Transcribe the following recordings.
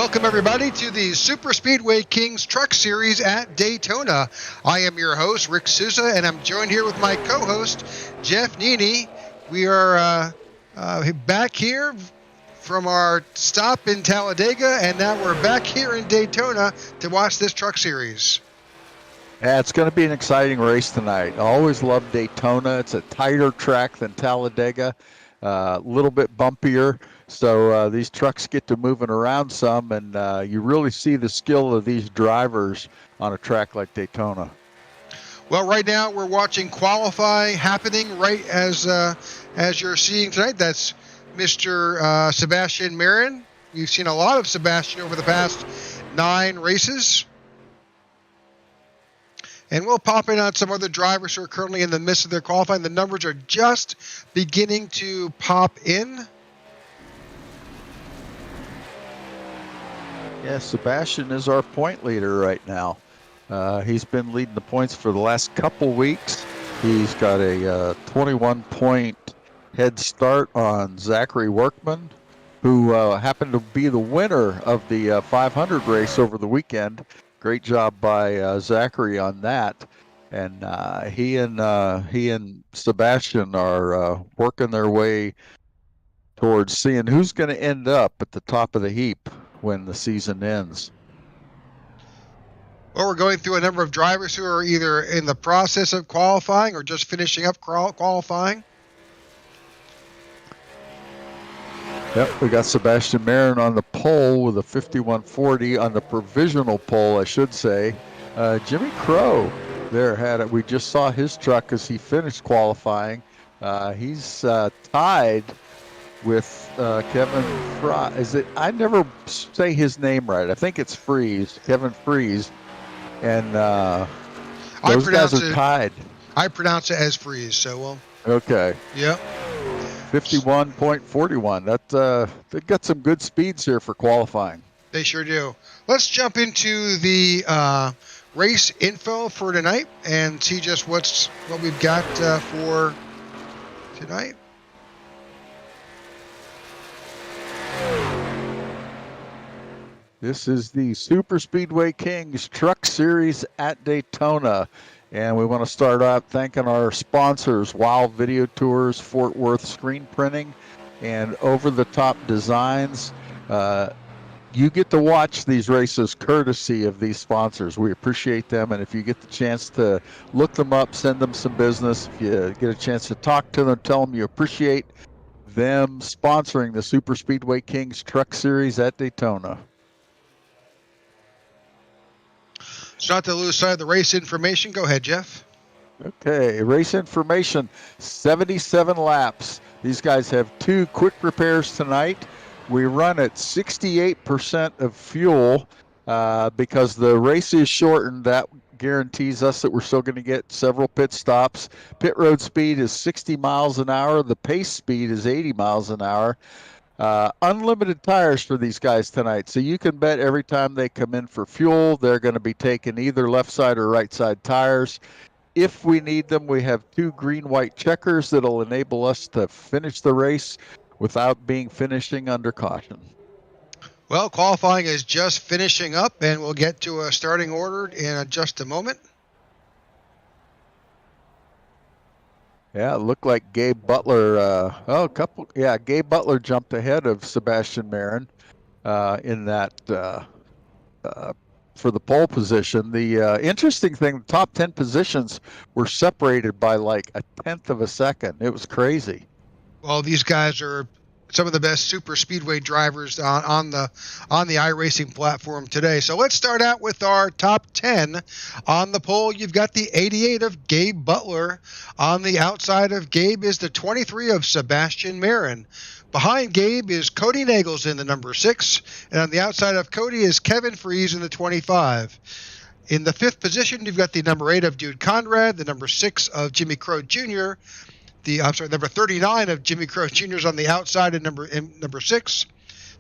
Welcome, everybody, to the Super Speedway Kings Truck Series at Daytona. I am your host, Rick Souza, and I'm joined here with my co-host, Jeff Nini. We are back here from our stop in Talladega, and now we're back here in Daytona to watch this truck series. Yeah, it's going to be an exciting race tonight. I always love Daytona. It's a tighter track than Talladega, a little bit bumpier. So these trucks get to moving around some, and you really see the skill of these drivers on a track like Daytona. Well, right now we're watching qualify happening right as you're seeing tonight. That's Mr. Sebastian Marin. You've seen a lot of Sebastian over the past 9 races. And we'll pop in on some other drivers who are currently in the midst of their qualifying. The numbers are just beginning to pop in. Yeah, Sebastian is our point leader right now. He's been leading the points for the last couple weeks. He's got a 21-point head start on Zachary Workman, who happened to be the winner of the 500 race over the weekend. Great job by Zachary on that. And he and Sebastian are working their way towards seeing who's going to end up at the top of the heap when the season ends. Well, we're going through a number of drivers who are either in the process of qualifying or just finishing up qualifying. Yep, we got Sebastian Marin on the pole with a 5140 on the provisional pole, I should say. Jimmy Crow there had it. We just saw his truck as he finished qualifying. He's tied with Kevin Fry. I never say his name right. I think it's Kevin Freeze. And those guys are tied. I pronounce it as Freeze, so well. Okay. Yep. 51.41. They got some good speeds here for qualifying. They sure do. Let's jump into the race info for tonight and see just what we've got for tonight. This is the Super Speedway Kings Truck Series at Daytona. And we want to start out thanking our sponsors, Wow Video Tours, Fort Worth Screen Printing, and Over the Top Designs. You get to watch these races courtesy of these sponsors. We appreciate them. And if you get the chance to look them up, send them some business. If you get a chance to talk to them, tell them you appreciate them sponsoring the Super Speedway Kings Truck Series at Daytona. So not to lose sight of the race information, go ahead, Jeff. Okay, race information, 77 laps. These guys have 2 quick repairs tonight. We run at 68% of fuel because the race is shortened. That guarantees us that we're still going to get several pit stops. Pit road speed is 60 miles an hour. The pace speed is 80 miles an hour. Unlimited tires for these guys tonight. So you can bet every time they come in for fuel, they're going to be taking either left side or right side tires. If we need them, we have 2 green-white checkers that'll enable us to finish the race without finishing under caution. Well, qualifying is just finishing up, and we'll get to a starting order in just a moment. Yeah, it looked like Gabe Butler. Gabe Butler jumped ahead of Sebastian Marin in that for the pole position. The interesting thing, the top 10 positions were separated by like a tenth of a second. It was crazy. Well, these guys are some of the best super speedway drivers on the iRacing platform today. So let's start out with our top 10. On the pole, you've got the 88 of Gabe Butler. On the outside of Gabe is the 23 of Sebastian Marin. Behind Gabe is Cody Nagels in the number 6. And on the outside of Cody is Kevin Freeze in the 25. In the 5th position, you've got the number 8 of Dude Conrad, the number 6 of Jimmy Crow Jr., number 39 of Jimmy Crow Jr. is on the outside in number 6.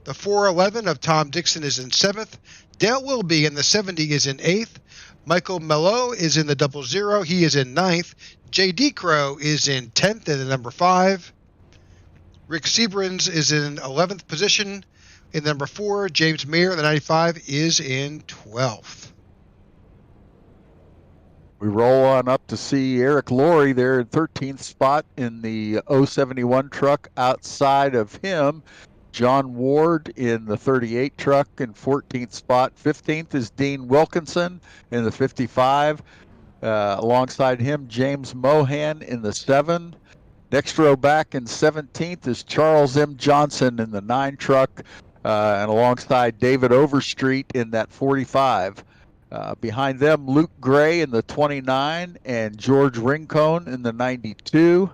The 411 of Tom Dixon is in 7th. Dale Wilby in the 70 is in 8th. Michael Mello is in the 00. He is in 9th. J.D. Crow is in 10th in the number 5. Rick Seabrans is in 11th position. In number 4, James Mayer, the 95, is in 12th. We roll on up to see Eric Laurie there in 13th spot in the 071 truck. Outside of him, John Ward in the 38 truck in 14th spot. 15th is Dean Wilkinson in the 55. Alongside him, James Mohan in the 7. Next row back in 17th is Charles M. Johnson in the 9 truck, and alongside David Overstreet in that 45. Behind them, Luke Gray in the 29 and George Rincon in the 92.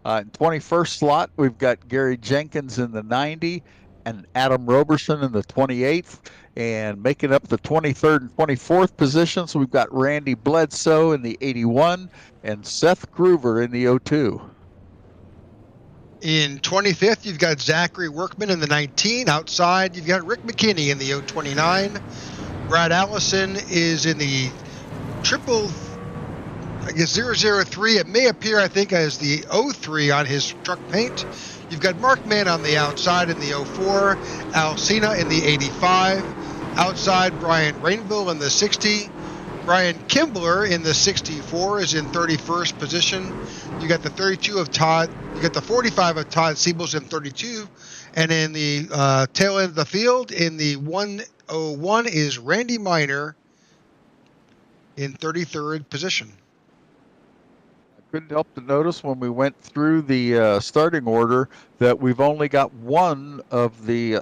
In 21st slot, we've got Gary Jenkins in the 90 and Adam Roberson in the 28th. And making up the 23rd and 24th positions, we've got Randy Bledsoe in the 81 and Seth Groover in the 02. In 25th, you've got Zachary Workman in the 19. Outside, you've got Rick McKinney in the 029. Brad Allison is in the 003. It may appear, I think, as the 03 on his truck paint. You've got Mark Mann on the outside in the 04. Al Cena in the 85. Outside, Brian Rainville in the 60. Brian Kimbler in the 64 is in 31st position. You got the 32 of Todd. You got the 45 of Todd Siebels in 32. And in the tail end of the field, in the 101 is Randy Miner in 33rd position. I couldn't help to notice when we went through the starting order that we've only got one of the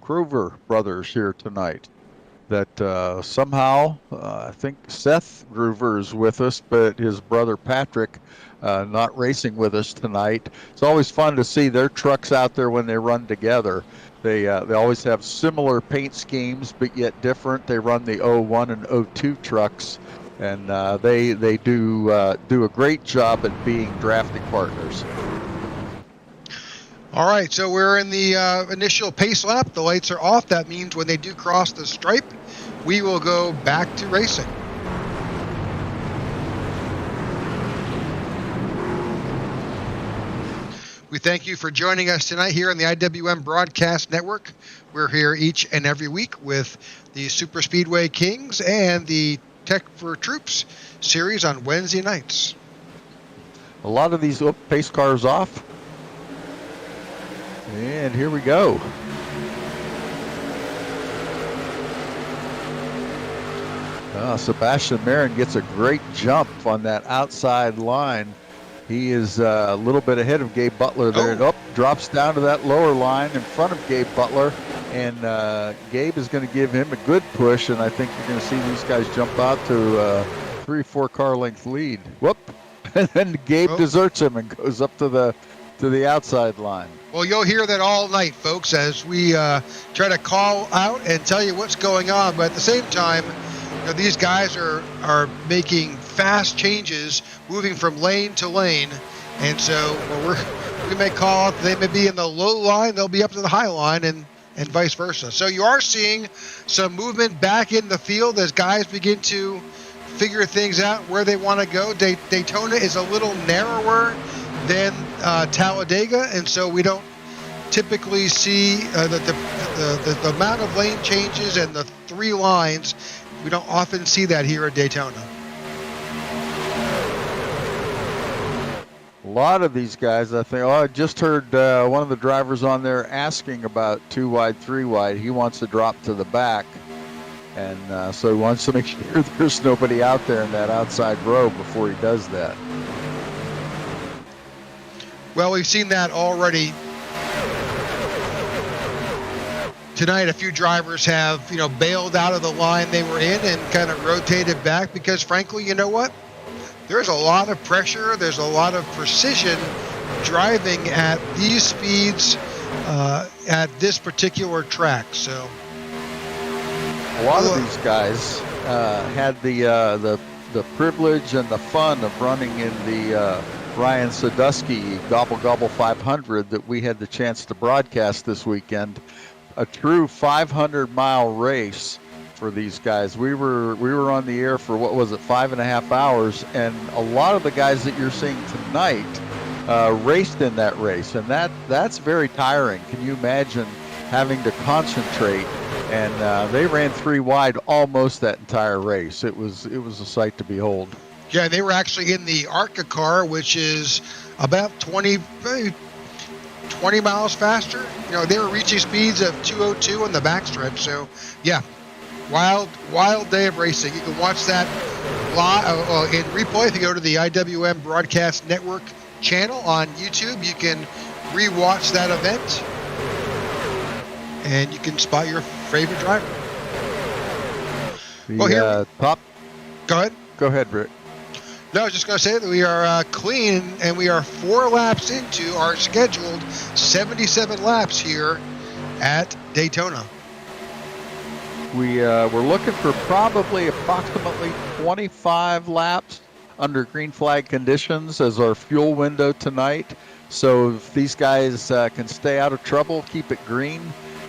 Groover brothers here tonight. That somehow, I think Seth Groover is with us, but his brother Patrick not racing with us tonight. It's always fun to see their trucks out there when they run together. They always have similar paint schemes, but yet different. They run the 01 and 02 trucks, and they do a great job at being drafting partners. All right, so we're in the initial pace lap. The lights are off. That means when they do cross the stripe, we will go back to racing. We thank you for joining us tonight here on the IWM Broadcast Network. We're here each and every week with the Super Speedway Kings and the Tech for Troops series on Wednesday nights. A lot of these pace cars off. And here we go. Sebastian Marin gets a great jump on that outside line. He is a little bit ahead of Gabe Butler there. And drops down to that lower line in front of Gabe Butler. And Gabe is going to give him a good push. And I think you're going to see these guys jump out to a 3-4 car length lead. Whoop. And then Gabe deserts him and goes up to the outside line. Well, you'll hear that all night, folks, as we try to call out and tell you what's going on. But at the same time, these guys are making fast changes, moving from lane to lane. And so we may call out, they may be in the low line, they'll be up to the high line, and vice versa. So you are seeing some movement back in the field as guys begin to figure things out where they want to go. Daytona is a little narrower than Talladega, and so we don't typically see the amount of lane changes and the 3 lines. We don't often see that here at Daytona. A lot of these guys, I think. I just heard one of the drivers on there asking about 2 wide, 3 wide. He wants to drop to the back, and so he wants to make sure there's nobody out there in that outside row before he does that. Well, we've seen that already tonight. A few drivers have, bailed out of the line they were in and kind of rotated back because, frankly, you know what? There's a lot of pressure. There's a lot of precision driving at these speeds at this particular track. So a lot of these guys had the privilege and the fun of running in the Ryan Sadusky Gobble Gobble 500 that we had the chance to broadcast this weekend. A true 500-mile race for these guys. We were on the air for, 5.5 hours, and a lot of the guys that you're seeing tonight raced in that race, and that's very tiring. Can you imagine having to concentrate, and they ran 3 wide almost that entire race. It was a sight to behold. Yeah, they were actually in the ARCA car, which is about 20 miles faster. They were reaching speeds of 202 on the backstretch. So, yeah, wild day of racing. You can watch that live in replay if you go to the IWM Broadcast Network channel on YouTube. You can rewatch that event, and you can spot your favorite driver. Top. Go ahead. Go ahead, Rick. No, I was just going to say that we are clean, and we are 4 laps into our scheduled 77 laps here at Daytona. We're looking for probably approximately 25 laps under green flag conditions as our fuel window tonight. So if these guys can stay out of trouble, keep it green,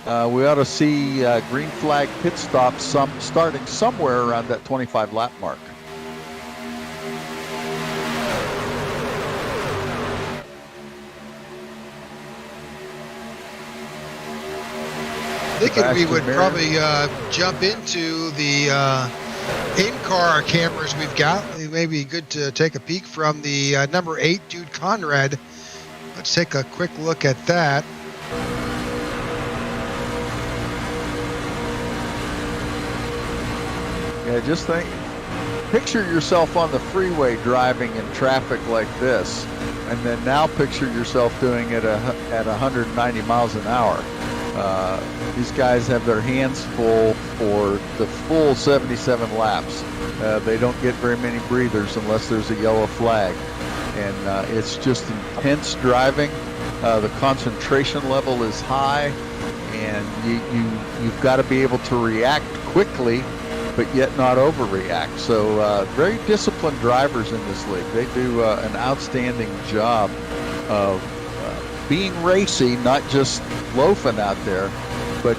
we ought to see green flag pit stops starting somewhere around that 25 lap mark. Thinking we would probably jump into the in-car cameras we've got. It may be good to take a peek from the number 8, Dude Conrad. Let's take a quick look at that. Yeah, just picture yourself on the freeway driving in traffic like this, and then now picture yourself doing it at 190 miles an hour. These guys have their hands full for the full 77 laps. They don't get very many breathers unless there's a yellow flag. And it's just intense driving. The concentration level is high, and you've got to be able to react quickly, but yet not overreact. So very disciplined drivers in this league. They do an outstanding job of being racy, not just loafing out there, but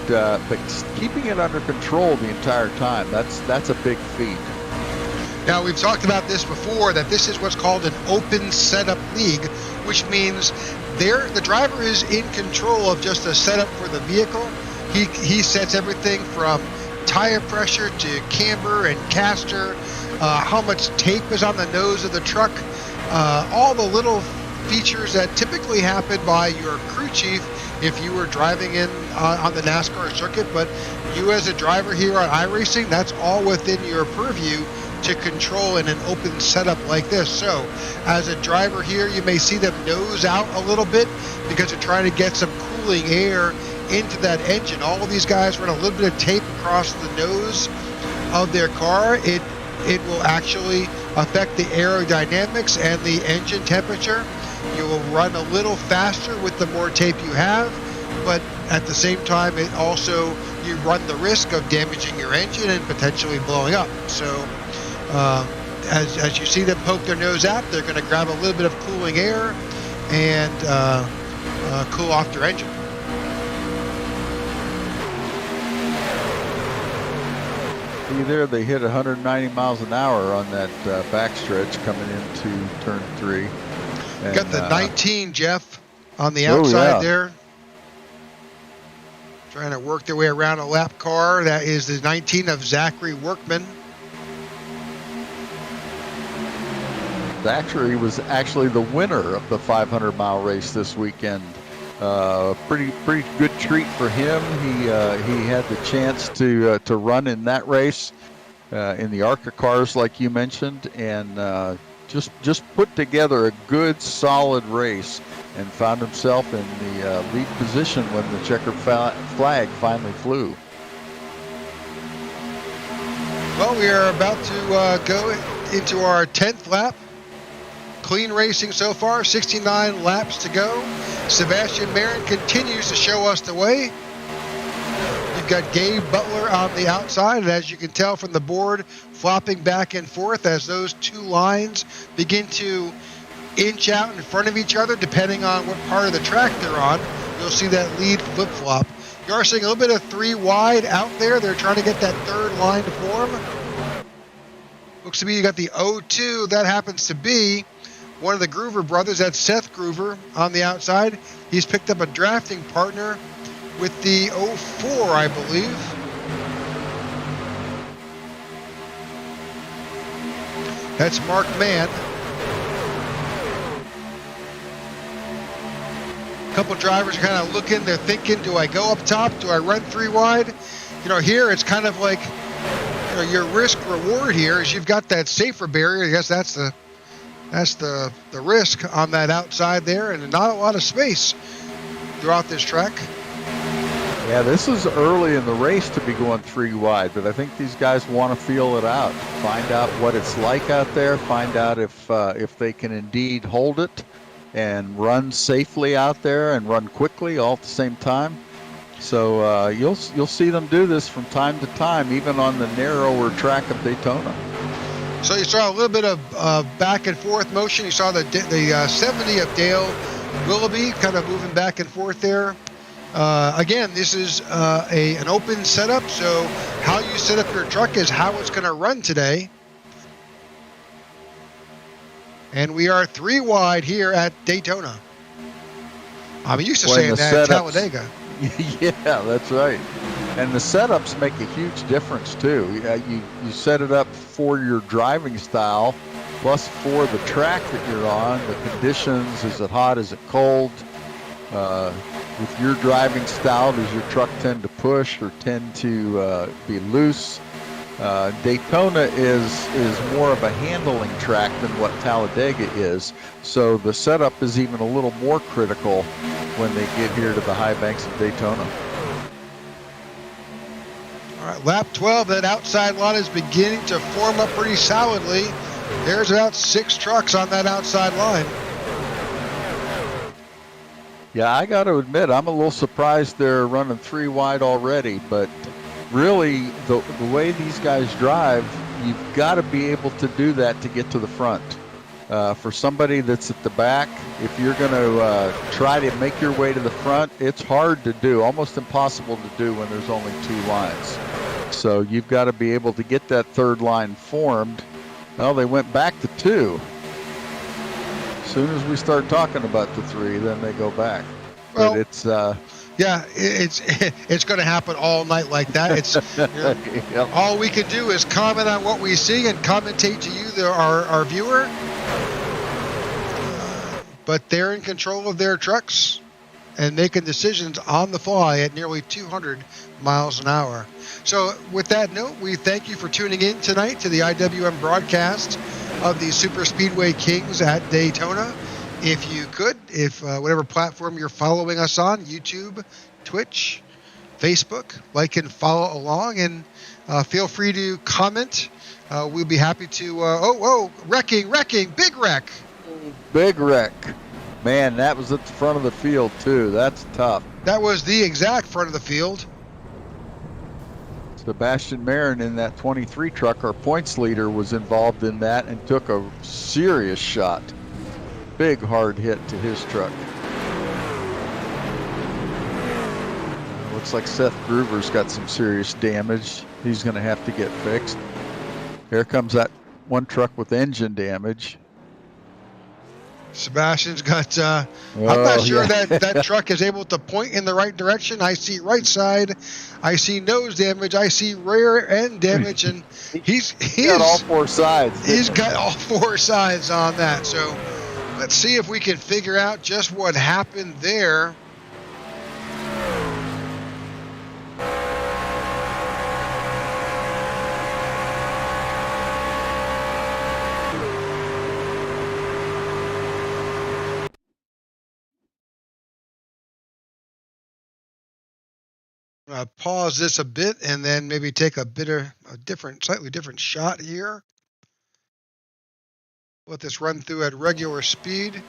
keeping it under control the entire time. That's a big feat. Now, we've talked about this before, that this is what's called an open setup league, which means the driver is in control of just a setup for the vehicle. He sets everything from tire pressure to camber and caster, how much tape is on the nose of the truck, all the little features that typically happen by your crew chief if you were driving on the NASCAR circuit. But you as a driver here on iRacing, that's all within your purview to control in an open setup like this. So as a driver here, you may see them nose out a little bit because they're trying to get some cooling air into that engine. All of these guys run a little bit of tape across the nose of their car. It will actually affect the aerodynamics and the engine temperature. You will run a little faster with the more tape you have, but at the same time, it also, you run the risk of damaging your engine and potentially blowing up. So as you see them poke their nose out, they're going to grab a little bit of cooling air and cool off their engine. See there, they hit 190 miles an hour on that backstretch coming into turn 3. And, got the 19, Jeff, on the outside there. Trying to work their way around a lap car. That is the 19 of Zachary Workman. Zachary was actually the winner of the 500-mile race this weekend. Pretty good treat for him. He had the chance to run in that race in the ARCA cars, like you mentioned, and just put together a good, solid race and found himself in the lead position when the checkered flag finally flew. Well, we are about to go into our 10th lap. Clean racing so far, 69 laps to go. Sebastian Marin continues to show us the way. You've got Gabe Butler on the outside, and as you can tell from the board, flopping back and forth as those two lines begin to inch out in front of each other, depending on what part of the track they're on. You'll see that lead flip-flop. You are seeing a little bit of 3 wide out there. They're trying to get that third line to form. Looks to be you got the 0-2. That happens to be one of the Groover brothers. That's Seth Groover on the outside. He's picked up a drafting partner with the 04, I believe. That's Mark Mann. A couple drivers are kind of looking, they're thinking, do I go up top? Do I run 3 wide? You know, here it's kind of like, you know, your risk reward here is you've got that safer barrier. I guess that's the risk on that outside there, and not a lot of space throughout this track. Yeah, this is early in the race to be going 3 wide, but I think these guys want to feel it out, find out what it's like out there, find out if they can indeed hold it and run safely out there and run quickly all at the same time. So you'll see them do this from time to time, even on the narrower track of Daytona. So you saw a little bit of back and forth motion. You saw the 70 of Dale Willoughby kind of moving back and forth there. Again, this is an open setup, so how you set up your truck is how it's going to run today. And we are 3 wide here at Daytona. I'm used to saying that at Talladega. Yeah, that's right. And the setups make a huge difference too. You set it up for your driving style, plus for the track that you're on, the conditions. Is it hot? Is it cold? With your driving style, does your truck tend to push or tend to be loose? Daytona is more of a handling track than what Talladega is, so the setup is even a little more critical when they get here to the high banks of Daytona. All right, lap 12, that outside line is beginning to form up pretty solidly. There's about 6 trucks on that outside line. Yeah, I got to admit, I'm a little surprised they're running 3 wide already, but really, the way these guys drive, you've got to be able to do that to get to the front. For somebody that's at the back, if you're going to try to make your way to the front, it's hard to do, almost impossible to do when there's only 2 lines. So you've got to be able to get that 3rd line formed. Well, they went back to 2. As soon as we start talking about the 3, then they go back. Well, but it's yeah, it's going to happen all night like that. It's yep. All we can do is comment on what we see and commentate to you, our viewer. But they're in control of their trucks and making decisions on the fly at nearly 200 miles an hour. So with that note, we thank you for tuning in tonight to the IWM broadcast of the Super Speedway Kings at Daytona. If you could, whatever platform you're following us on, YouTube, Twitch, Facebook, like and follow along, and feel free to comment. We'll be happy to, wrecking, big wreck. Big wreck. Man, that was at the front of the field too. That's tough. That was the exact front of the field. Sebastian Marin in that 23 truck, our points leader, was involved in that and took a serious shot. Big hard hit to his truck. Looks like Seth Groover's got some serious damage. He's going to have to get fixed. Here comes that one truck with engine damage. Sebastian's got, I'm not sure that truck is able to point in the right direction. I see right side, I see nose damage, I see rear end damage, and he's got all 4 sides. He's got all 4 sides on that. So let's see if we can figure out just what happened there. Pause this a bit and then maybe take a slightly different shot here. Let this run through at regular speed.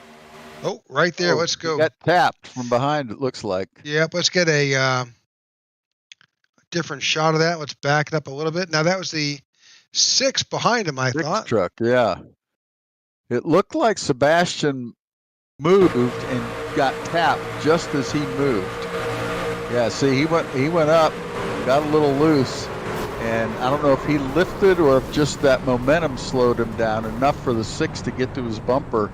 Oh, right there. Let's go. Got tapped from behind, it looks like. Yep, let's get a different shot of that. Let's back it up a little bit. Now, that was the 6 behind him, I thought. Truck, yeah. It looked like Sebastian moved and got tapped just as he moved. Yeah, see, he went up, got a little loose, and I don't know if he lifted or if just that momentum slowed him down enough for the 6 to get to his bumper,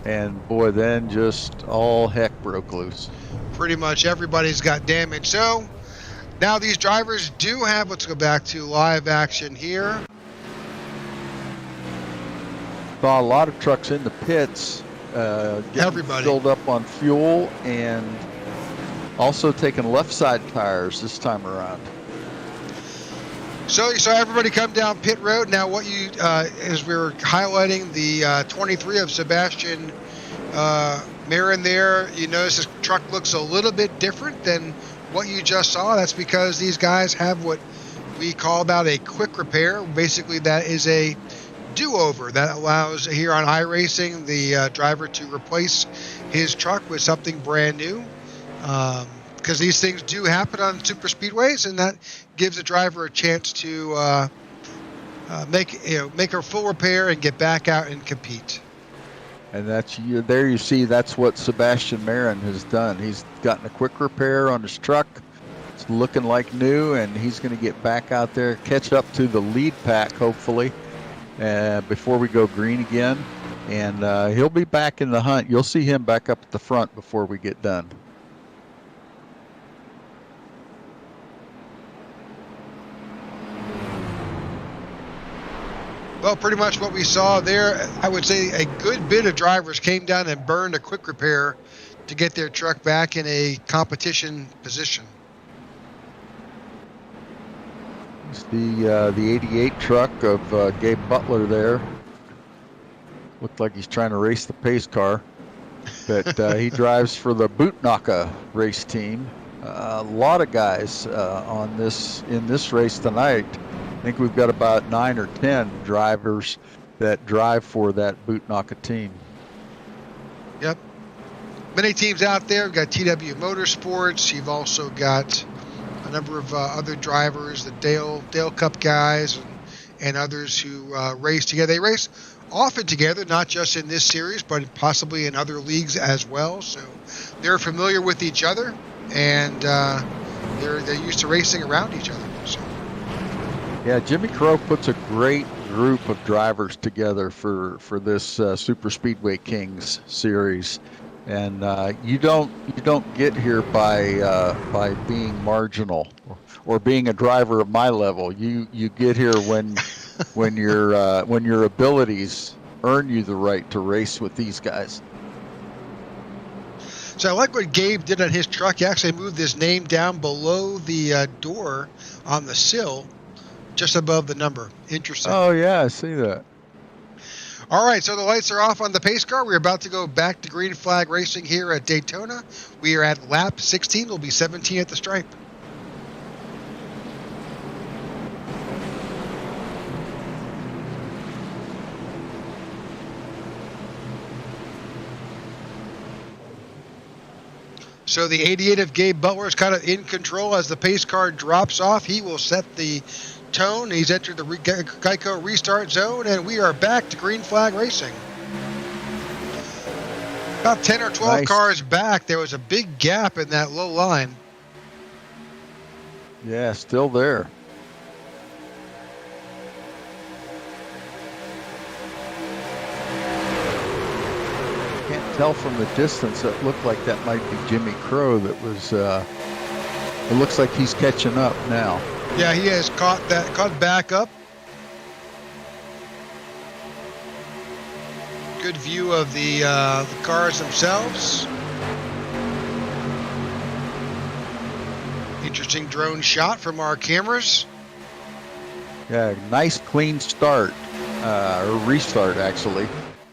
and boy, then just all heck broke loose. pretty much everybody's got damage. So now these drivers do have, let's go back to live action here. Saw a lot of trucks in the pits, getting filled up on fuel, and also taking left side tires this time around. So you saw everybody come down pit road. Now what you, as we were highlighting the 23 of Sebastian Marin there, you notice this truck looks a little bit different than what you just saw. That's because these guys have what we call about a quick repair. Basically, that is a do-over that allows here on iRacing the driver to replace his truck with something brand new, because these things do happen on super speedways, and that gives the driver a chance to make a full repair and get back out and compete. And there you see that's what Sebastian Marin has done. He's gotten a quick repair on his truck. It's looking like new, and he's going to get back out there, catch up to the lead pack hopefully before we go green again, and he'll be back in the hunt. You'll see him back up at the front before we get done. Well, pretty much what we saw there, I would say a good bit of drivers came down and burned a quick repair to get their truck back in a competition position. It's the 88 truck of Gabe Butler there. Looked like he's trying to race the pace car, but he drives for the Bootnaka race team. A lot of guys in this race tonight. I think we've got about 9 or 10 drivers that drive for that Bootnaka team. Yep. Many teams out there. We've got TW Motorsports. You've also got a number of other drivers, the Dale Cup guys and others who race together. They race often together, not just in this series, but possibly in other leagues as well. So they're familiar with each other, and they're used to racing around each other. So. Yeah, Jimmy Crow puts a great group of drivers together for this Super Speedway Kings series, and you don't get here by being marginal or being a driver of my level. You get here when your abilities earn you the right to race with these guys. So I like what Gabe did on his truck. He actually moved his name down below the door on the sill, just above the number. Interesting. Oh, yeah, I see that. All right, so the lights are off on the pace car. We're about to go back to green flag racing here at Daytona. We are at lap 16. We'll be 17 at the stripe. So the 88 of Gabe Butler is kind of in control as the pace car drops off. He will set the tone. He's entered the Geico restart zone, and we are back to green flag racing. About 10 or 12 cars back. There was a big gap in that low line. Yeah, still there. Can't tell from the distance. It looked like that might be Jimmy Crow that was it looks like he's catching up now. Yeah, he has caught back up. Good view of the cars themselves. Interesting drone shot from our cameras. Yeah, nice clean start, or restart actually,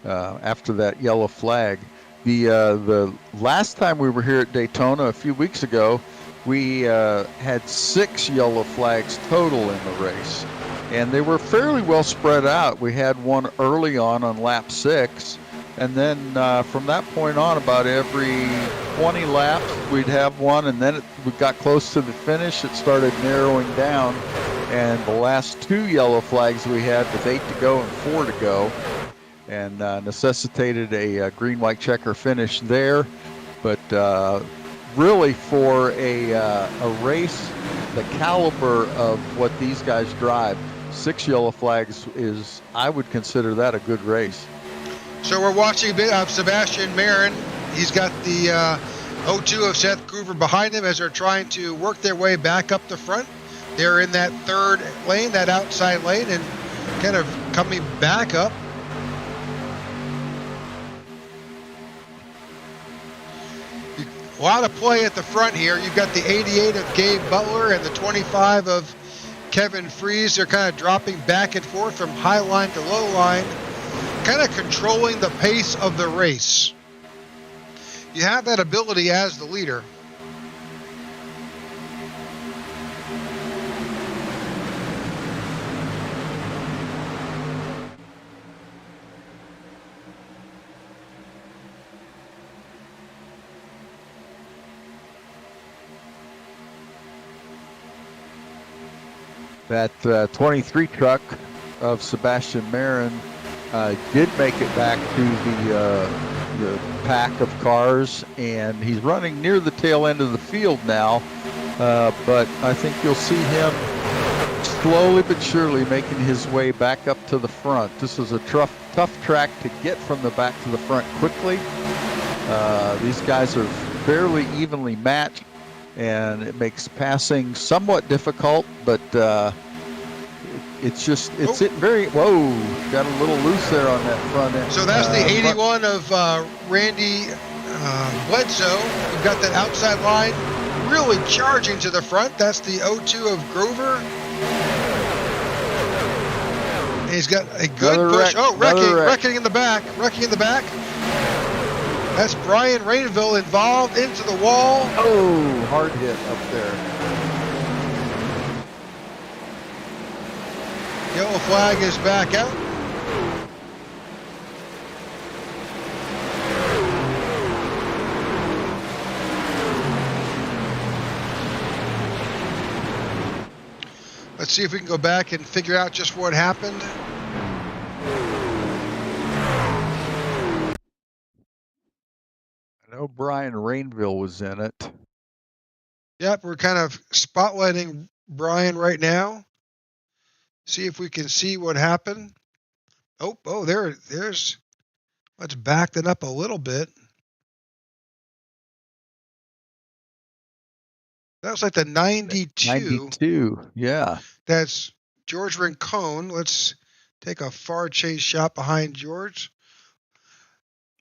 after that yellow flag. The last time we were here at Daytona a few weeks ago, we had 6 yellow flags total in the race, and they were fairly well spread out. We had one early on lap 6, and then from that point on, about every 20 laps, we'd have one, and then we got close to the finish, it started narrowing down, and the last 2 yellow flags we had with 8 to go and 4 to go, and necessitated a green-white checker finish there. But really, for a race the caliber of what these guys drive, 6 yellow flags is, I would consider that a good race. So we're watching a bit of Sebastian Marin. He's got the O2 of Seth Groover behind him as they're trying to work their way back up the front. They're in that third lane, that outside lane, and kind of coming back up. A lot of play at the front here. You've got the 88 of Gabe Butler and the 25 of Kevin Fries. They're kind of dropping back and forth from high line to low line, kind of controlling the pace of the race. You have that ability as the leader. That 23 truck of Sebastian Marin did make it back to the pack of cars, and he's running near the tail end of the field now. But I think you'll see him slowly but surely making his way back up to the front. This is a tough track to get from the back to the front quickly. These guys are fairly evenly matched, and it makes passing somewhat difficult, but it's very, whoa, got a little loose there on that front end. So that's the 81 of Randy Bledsoe. We've got that outside line really charging to the front. That's the 02 of Grover. And he's got a good push. Wrecking in the back. That's Brian Rainville involved into the wall. Oh, hard hit up there. Yellow flag is back out. Let's see if we can go back and figure out just what happened. I know Brian Rainville was in it. Yep, we're kind of spotlighting Brian right now. See if we can see what happened. Oh, there's. Let's back that up a little bit. That was like the 92. 92, yeah. That's George Rincon. Let's take a far chase shot behind George.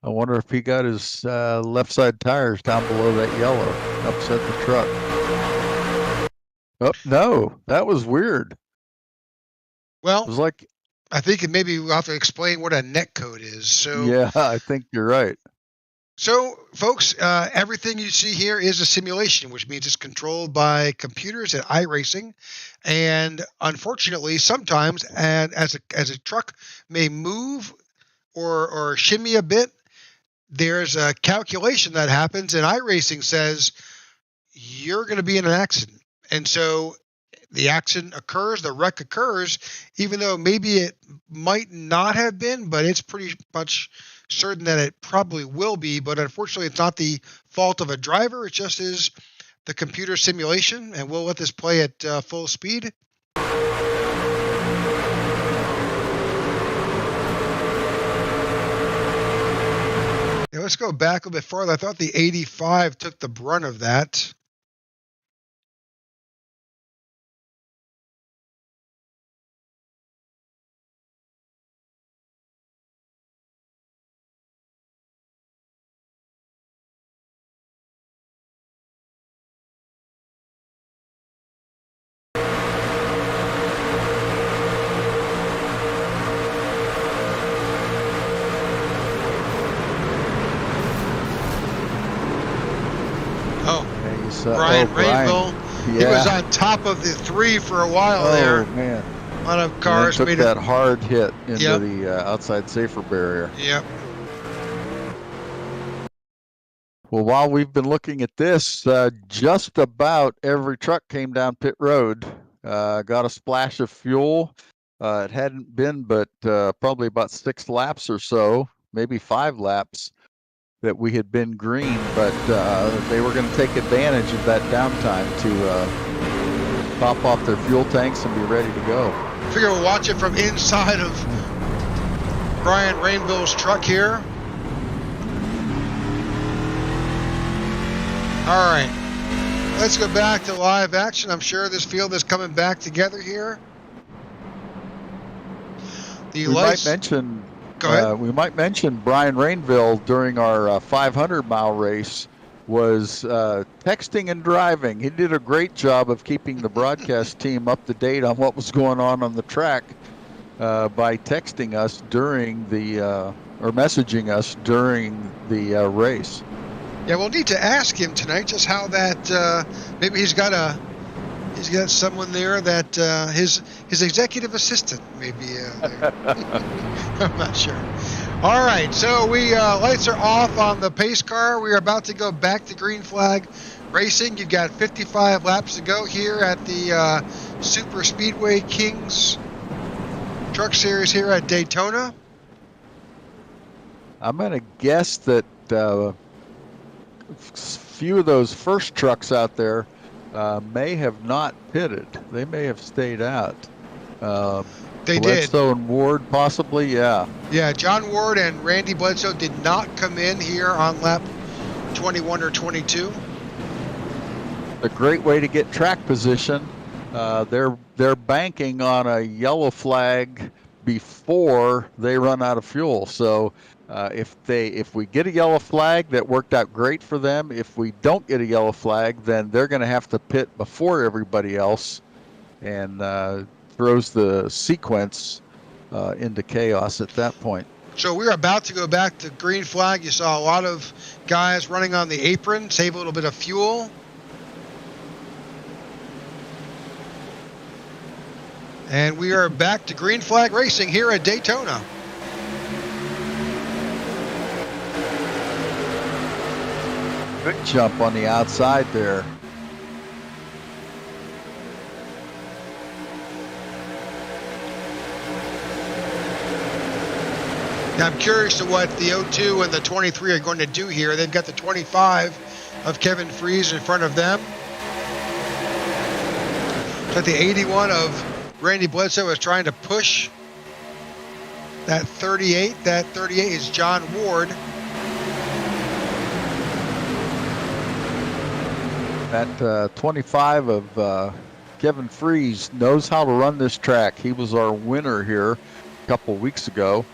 I wonder if he got his left side tires down below that yellow, upset the truck. Oh, no, that was weird. Well, it was like, I think maybe we'll have to explain what a net code is. So yeah, I think you're right. So, folks, everything you see here is a simulation, which means it's controlled by computers at iRacing. And unfortunately, sometimes, and as a truck may move or shimmy a bit, there's a calculation that happens, and iRacing says you're going to be in an accident. And so the accident occurs, the wreck occurs, even though maybe it might not have been, but it's pretty much certain that it probably will be. But unfortunately, it's not the fault of a driver. It just is the computer simulation, and we'll let this play at full speed. Now let's go back a bit farther. I thought the 85 took the brunt of that. Brian Rainville, yeah. He was on top of the 3 for a while there. Oh, man. A lot of cars took that hard hit into the outside safer barrier. Yep. Well, while we've been looking at this, just about every truck came down pit road, got a splash of fuel. It hadn't been but probably about 6 laps or so, maybe 5 laps, that we had been green, but they were going to take advantage of that downtime to top off their fuel tanks and be ready to go. I figure we'll watch it from inside of Brian Rainville's truck here. All right. Let's go back to live action. I'm sure this field is coming back together here. We might mention Brian Rainville during our 500-mile race was texting and driving. He did a great job of keeping the broadcast team up to date on what was going on the track by texting us during the or messaging us during the race. Yeah, we'll need to ask him tonight just how that. Maybe he's got someone there that his executive assistant maybe there. I'm not sure. All right, so we lights are off on the pace car. We are about to go back to green flag racing. You've got 55 laps to go here at the Super Speedway Kings Truck Series here at Daytona. I'm going to guess that few of those first trucks out there may have not pitted. They may have stayed out. They Bledsoe did. And Ward possibly, yeah. Yeah, John Ward and Randy Bledsoe did not come in here on lap 21 or 22. A great way to get track position. They're banking on a yellow flag before they run out of fuel. So if we get a yellow flag, that worked out great for them. If we don't get a yellow flag, then they're going to have to pit before everybody else, and throws the sequence into chaos at that point. So we're about to go back to green flag. You saw a lot of guys running on the apron, save a little bit of fuel. And we are back to green flag racing here at Daytona. Good jump on the outside there. Now I'm curious to what the 02 and the 23 are going to do here. They've got the 25 of Kevin Freese in front of them. But the 81 of Randy Bledsoe is trying to push that 38. That 38 is John Ward. That 25 of Kevin Freese knows how to run this track. He was our winner here a couple weeks ago,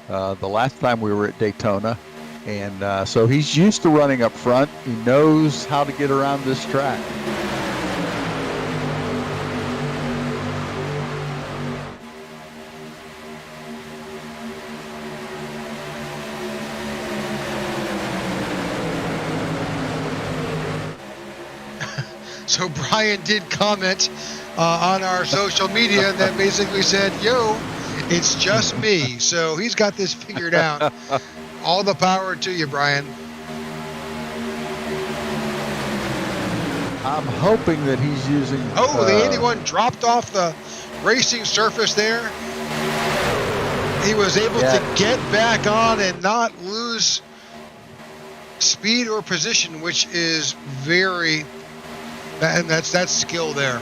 the last time we were at Daytona. And so he's used to running up front. He knows how to get around this track. So Brian did comment on our social media that basically said, yo, it's just me. So he's got this figured out. All the power to you, Brian. I'm hoping that he's using... Oh, the 81 dropped off the racing surface there. He was able to get back on and not lose speed or position, which is very... And that's skill there.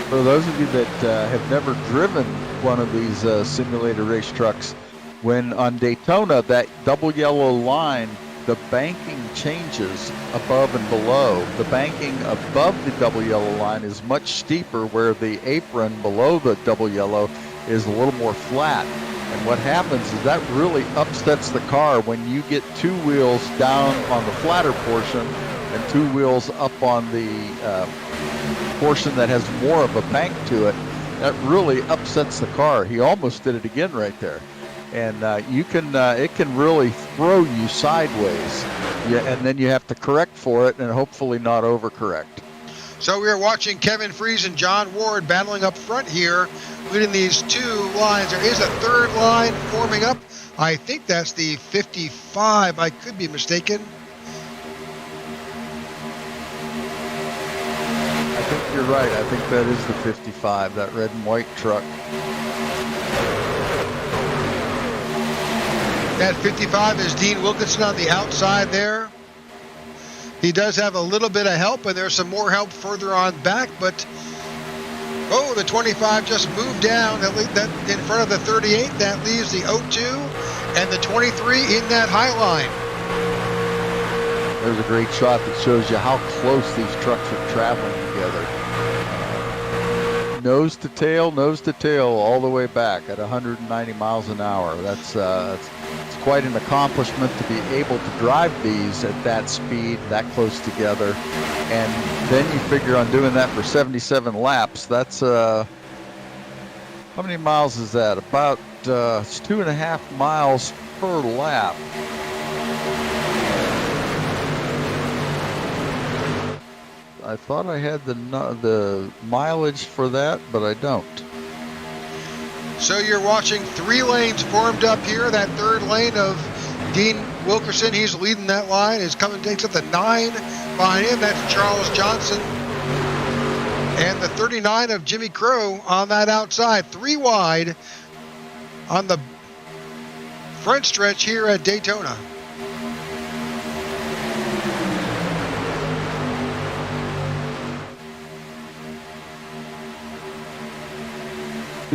For those of you that have never driven one of these simulator race trucks, when on Daytona, that double yellow line, the banking changes above and below. The banking above the double yellow line is much steeper, where the apron below the double yellow is a little more flat. And what happens is that really upsets the car when you get two wheels down on the flatter portion and two wheels up on the portion that has more of a bank to it. That really upsets the car. He almost did it again right there. And it can really throw you sideways. Yeah, and then you have to correct for it and hopefully not overcorrect. So we are watching Kevin Freese and John Ward battling up front here, leading these two lines. There is a third line forming up. I think that's the 55. I could be mistaken. I think you're right. I think that is the 55, that red and white truck. That 55 is Dean Wilkinson on the outside there. He does have a little bit of help, and there's some more help further on back, but the 25 just moved down that in front of the 38. That leaves the 02 and the 23 in that high line. There's a great shot that shows you how close these trucks are traveling together. Nose to tail, all the way back at 190 miles an hour. That's it's quite an accomplishment to be able to drive these at that speed, that close together. And then you figure on doing that for 77 laps. That's how many miles is that? About it's 2.5 miles per lap. I thought I had the mileage for that, but I don't. So you're watching 3 lanes formed up here. That third lane of Dean Wilkerson, he's leading that line, is coming, takes up the 9 behind him. That's Charles Johnson. And the 39 of Jimmy Crow on that outside. 3 wide on the front stretch here at Daytona.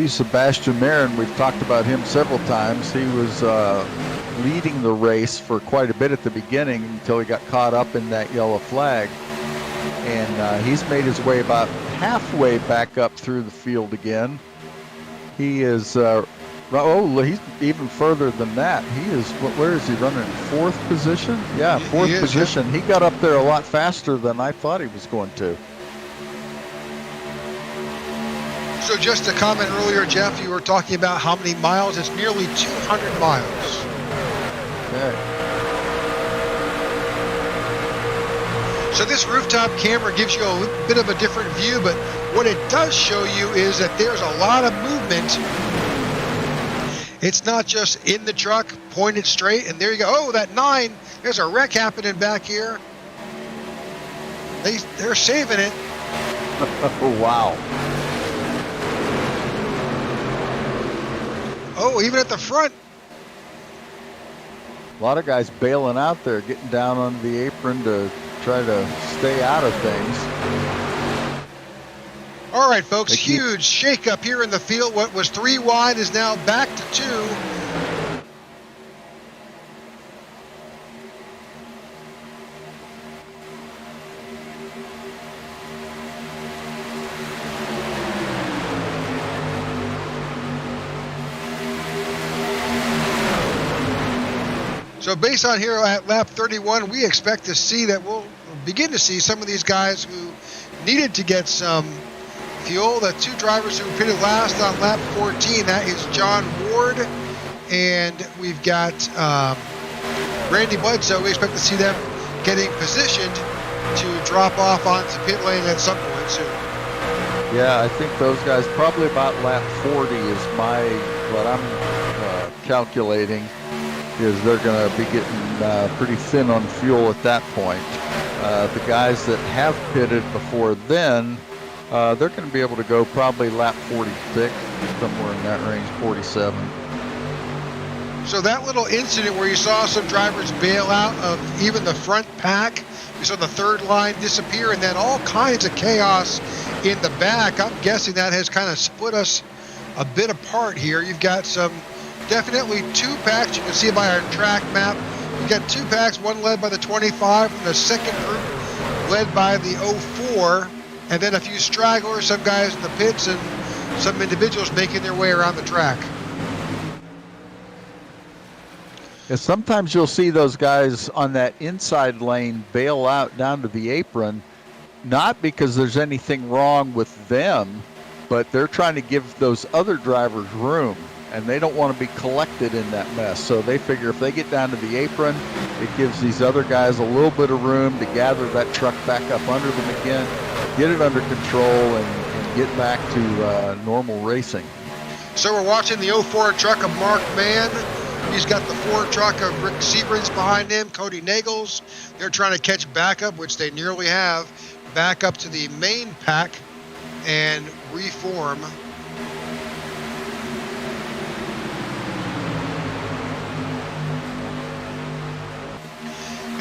Sebastian Marin, we've talked about him several times. He was leading the race for quite a bit at the beginning until he got caught up in that yellow flag. And he's made his way about halfway back up through the field again. He is, he's even further than that. He is, where is he running? 4th position? Yeah, 4th position. Yeah. He got up there a lot faster than I thought he was going to. So just a comment earlier, Jeff, you were talking about how many miles. It's nearly 200 miles. Okay. So this rooftop camera gives you a bit of a different view, but what it does show you is that there's a lot of movement. It's not just in the truck, pointed straight, and there you go. Oh, that 9, there's a wreck happening back here. They're saving it. Oh, wow. Oh, even at the front. A lot of guys bailing out there, getting down on the apron to try to stay out of things. All right, folks, huge shakeup here in the field. What was 3 wide is now back to 2. So based on here at lap 31, we expect to see that we'll begin to see some of these guys who needed to get some fuel. The 2 drivers who pitted last on lap 14, that is John Ward, and we've got Randy Bledsoe. We expect to see them getting positioned to drop off onto pit lane at some point soon. Yeah, I think those guys probably about lap 40 is what I'm calculating. Is they're going to be getting pretty thin on fuel at that point. The guys that have pitted before then, they're going to be able to go probably lap 46, somewhere in that range, 47. So that little incident where you saw some drivers bail out of even the front pack, you saw the third line disappear, and then all kinds of chaos in the back. I'm guessing that has kind of split us a bit apart here. You've got definitely 2 packs. You can see by our track map. You've got 2 packs, one led by the 25, and the second group led by the 04, and then a few stragglers, some guys in the pits, and some individuals making their way around the track. Yeah, sometimes you'll see those guys on that inside lane bail out down to the apron, not because there's anything wrong with them, but they're trying to give those other drivers room. And they don't want to be collected in that mess. So they figure if they get down to the apron, it gives these other guys a little bit of room to gather that truck back up under them again, get it under control, and get back to normal racing. So we're watching the 04 truck of Mark Mann. He's got the 4 truck of Rick Seabrins behind him, Cody Nagels. They're trying to catch back up, which they nearly have, back up to the main pack and reform.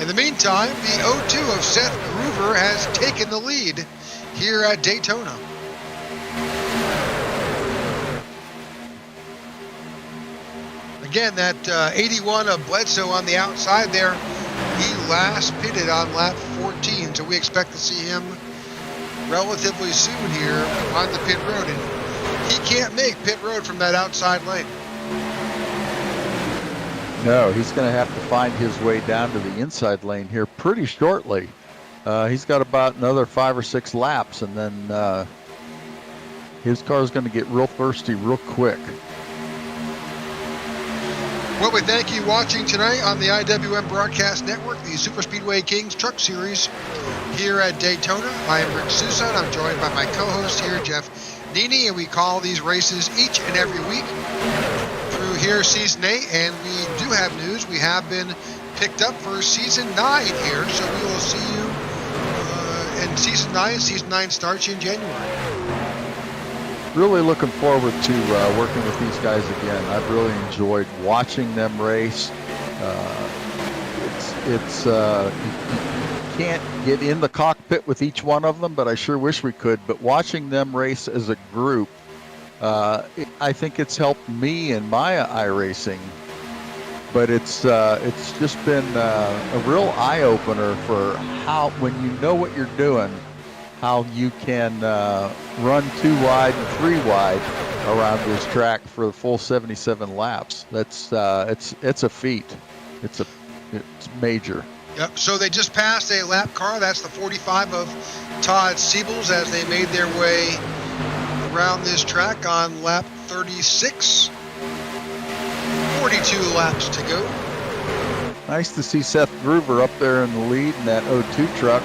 In the meantime, the 02 of Seth Groover has taken the lead here at Daytona. Again, that 81 of Bledsoe on the outside there, he last pitted on lap 14, so we expect to see him relatively soon here on the pit road. And he can't make pit road from that outside lane. No, he's going to have to find his way down to the inside lane here pretty shortly. He's got about another 5 or 6 laps, and then his car is going to get real thirsty real quick. Well, we thank you watching tonight on the IWM Broadcast Network, the Super Speedway Kings Truck Series here at Daytona. I am Rick Sousa, and I'm joined by my co-host here, Jeff Nini, and we call these races each and every week through here season 8, and we do have news. We have been picked up for season 9 here, so we will see you in season 9. Season 9 starts in January. Really looking forward to working with these guys again. I've really enjoyed watching them race. You can't get in the cockpit with each one of them, but I sure wish we could. But watching them race as a group, I think it's helped me in my iRacing. But it's just been a real eye-opener for how, when you know what you're doing, how you can run 2 wide and 3 wide around this track for the full 77 laps. That's it's a feat. It's major. Yep. So they just passed a lap car. That's the 45 of Todd Siebels as they made their way around this track on lap 36. 42 laps to go. Nice to see Seth Groover up there in the lead in that 02 truck.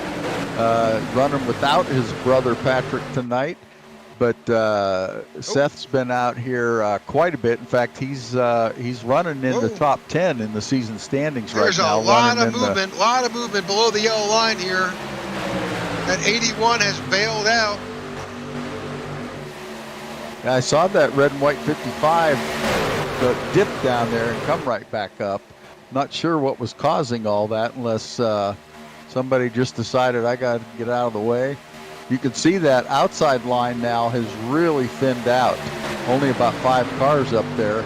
Running without his brother Patrick tonight, but Seth's been out here quite a bit. In fact, he's running in the top 10 in the season standings right now. There's a lot of movement below the yellow line here. That 81 has bailed out. Yeah, I saw that red and white 55 dip down there and come right back up. Not sure what was causing all that, unless somebody just decided I got to get out of the way. You can see that outside line now has really thinned out. Only about 5 cars up there.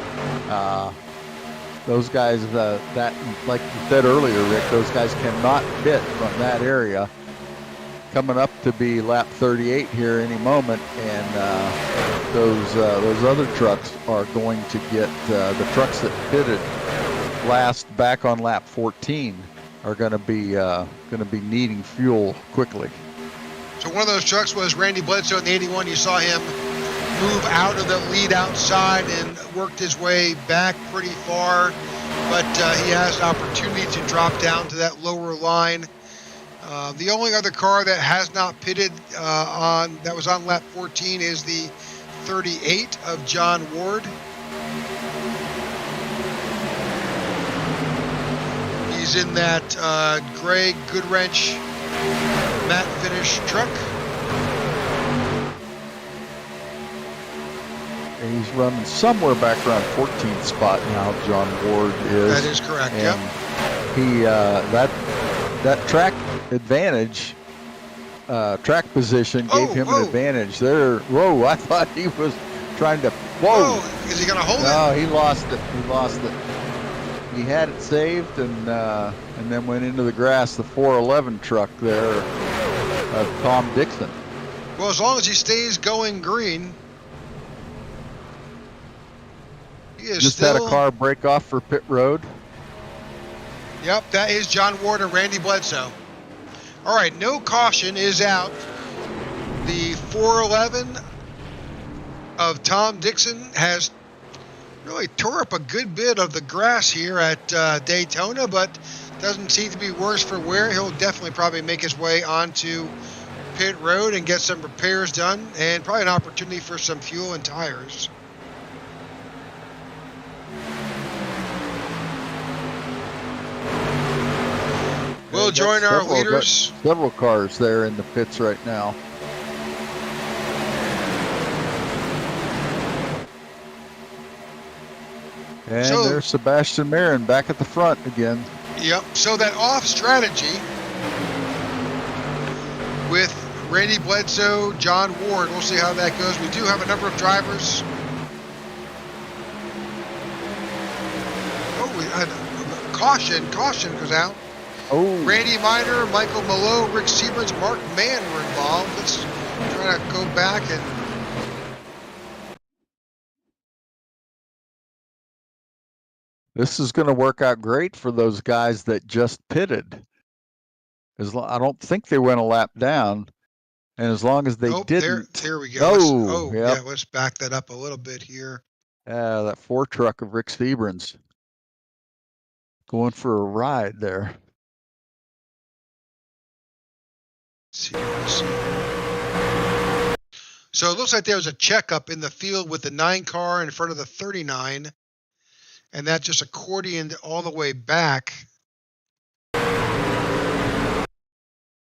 Those guys, that like you said earlier, Rick, those guys cannot pit from that area. Coming up to be lap 38 here any moment, and those other trucks are going to get the trucks that pitted last back on lap 14. Are going to be needing fuel quickly. So one of those trucks was Randy Bledsoe in the 81. You saw him move out of the lead outside and worked his way back pretty far, but he has an opportunity to drop down to that lower line. The only other car that has not pitted that was on lap 14 is the 38 of John Ward. He's in that gray Goodwrench matte finish truck. And he's running somewhere back around 14th spot now, John Ward is. That is correct, and yep. He, that track advantage, track position gave him an advantage there. Whoa, I thought he was trying to, whoa. Is he going to hold it? No, he lost it. He had it saved and then went into the grass. The 411 truck there of Tom Dixon. Well, as long as he stays going green, he is just had a car break off for pit road. Yep, that is John Ward and Randy Bledsoe. All right, no caution is out. The 411 of Tom Dixon has really tore up a good bit of the grass here at Daytona, but doesn't seem to be worse for wear. He'll definitely probably make his way onto pit road and get some repairs done, and probably an opportunity for some fuel and tires. We'll join our leaders. Several cars there in the pits right now. And there's Sebastian Marin back at the front again. Yep. So that off strategy with Randy Bledsoe, John Ward, we'll see how that goes. We do have a number of drivers. Oh, we had caution goes out. Oh, Randy Miner, Michael Malone, Rick Seabrans, Mark Mann were involved. Let's try to go back and... this is going to work out great for those guys that just pitted. I don't think they went a lap down, and as long as they Nope, didn't. there we go. Yep. Yeah, let's back that up a little bit here. That 4 truck of Rick Seabrans going for a ride there. Let's see. So it looks like there was a checkup in the field with the 9 car in front of the 39, and that just accordioned all the way back.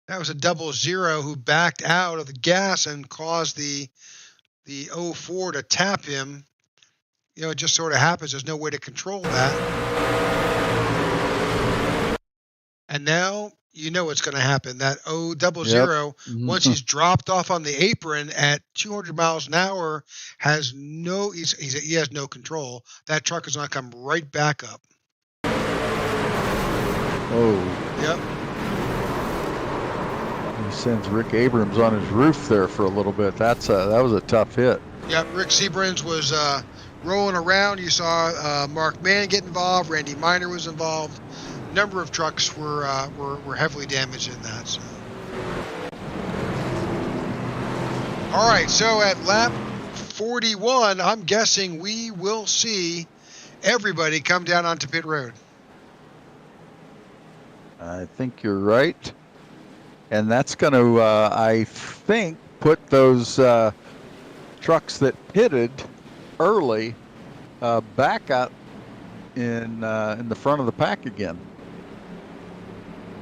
That was a 00 who backed out of the gas and caused the 04 to tap him. You know, it just sort of happens. There's no way to control that. And now you know what's going to happen. That 00, Yep. once he's dropped off on the apron at 200 miles an hour, he has no control. That truck is going to come right back up. Oh. Yep. He sends Rick Abrams on his roof there for a little bit. That was a tough hit. Yep. Rick Seabrans was rolling around. You saw Mark Mann get involved. Randy Miner was involved. A number of trucks were heavily damaged in that. So. All right. So at lap 41, I'm guessing we will see everybody come down onto pit road. I think you're right. And that's going to, I think, put those trucks that pitted early back up in the front of the pack again.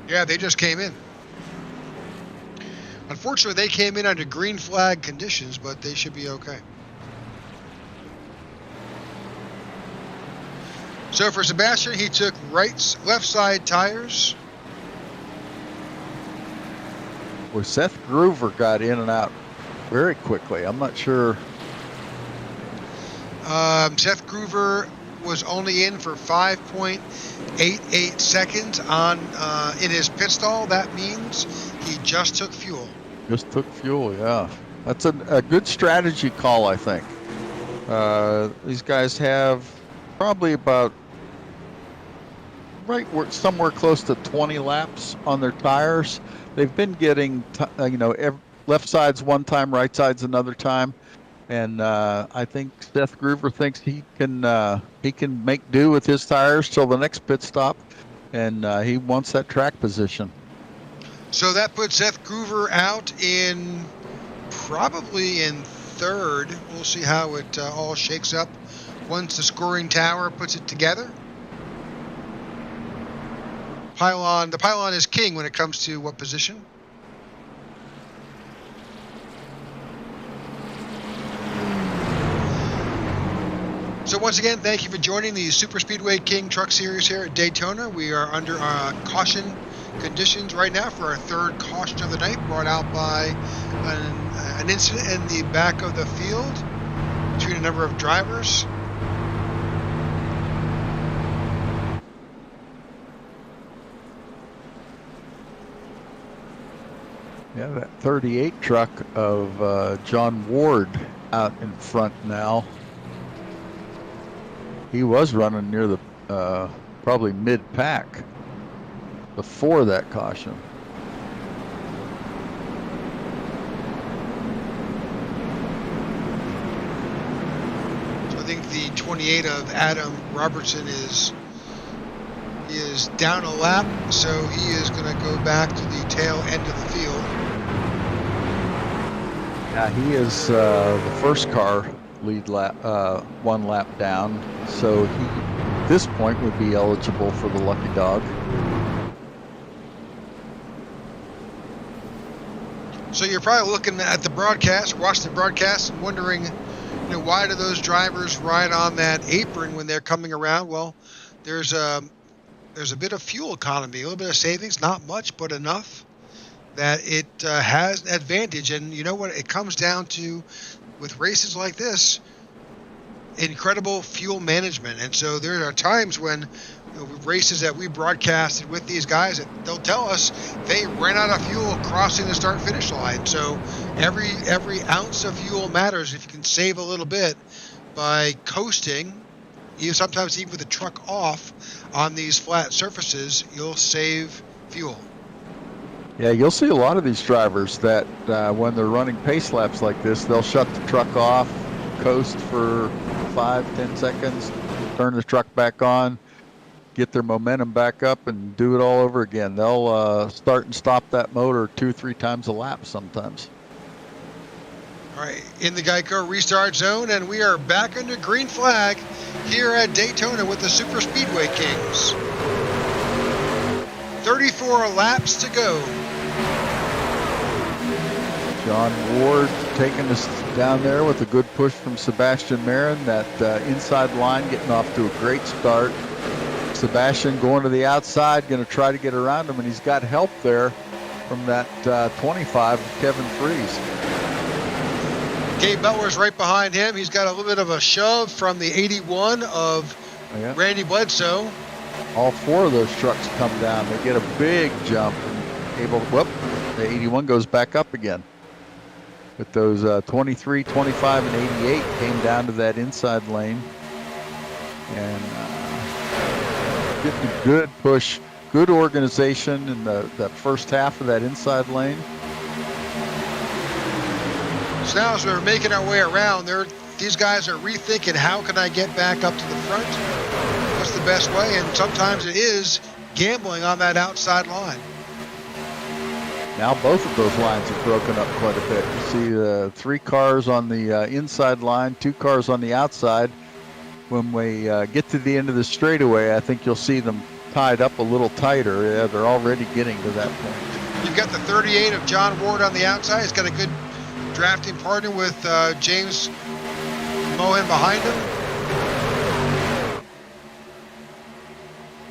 Yeah, they just came in. Unfortunately, they came in under green flag conditions, but they should be okay. So for Sebastian, he took left side tires. Well, Seth Groover got in and out very quickly. I'm not sure. Seth Groover was only in for 5.88 seconds in his pit stall. That means he just took fuel. Just took fuel, yeah. That's a good strategy call, I think. These guys have probably about somewhere close to 20 laps on their tires. They've been getting, left side's one time, right side's another time, and I think Seth Groover thinks he can make do with his tires till the next pit stop, and he wants that track position. So that puts Seth Groover out probably in third. We'll see how it all shakes up once the scoring tower puts it together. The pylon is king when it comes to what position. So once again, thank you for joining the Super Speedway King Truck Series here at Daytona. We are under caution conditions right now for our third caution of the night, brought out by an incident in the back of the field between a number of drivers. Yeah, that 38 truck of John Ward out in front now. He was running near the probably mid-pack before that caution. So I think the 28 of Adam Robertson is down a lap, so he is going to go back to the tail end of the field. Yeah, he is the first car lead lap, one lap down, so he at this point would be eligible for the lucky dog. So you're probably looking at the broadcast, watching the broadcast, and wondering, why do those drivers ride on that apron when they're coming around? Well, there's a bit of fuel economy, a little bit of savings, not much, but enough that it has an advantage. And you know what? It comes down to, with races like this, incredible fuel management. And so there are times when races that we broadcasted with these guys, they'll tell us they ran out of fuel crossing the start finish line. So every ounce of fuel matters. If you can save a little bit by coasting, sometimes even with the truck off on these flat surfaces, you'll save fuel. Yeah, you'll see a lot of these drivers that when they're running pace laps like this, they'll shut the truck off, coast for 5-10 seconds, turn the truck back on, get their momentum back up, and do it all over again. They'll start and stop that motor 2-3 times a lap sometimes. All right, in the Geico restart zone, and we are back under green flag here at Daytona with the Super Speedway Kings. 34 laps to go. John Ward taking us down there with a good push from Sebastian Marin. That inside line getting off to a great start. Sebastian going to the outside, going to try to get around him, and he's got help there from that 25, Kevin Freeze. Gabe Butler's right behind him. He's got a little bit of a shove from the 81 of Randy Bledsoe. All four of those trucks come down. They get a big jump and able to, whoop, the 81 goes back up again. But those 23, 25, and 88 came down to that inside lane. And getting a good push, good organization in the first half of that inside lane. So now as we're making our way around, these guys are rethinking, how can I get back up to the front? What's the best way? And sometimes it is gambling on that outside line. Now both of those lines have broken up quite a bit. You see the 3 cars on the inside line, 2 cars on the outside. When we get to the end of the straightaway, I think you'll see them tied up a little tighter. Yeah, they're already getting to that point. You've got the 38 of John Ward on the outside. He's got a good drafting partner with James Mohan behind him.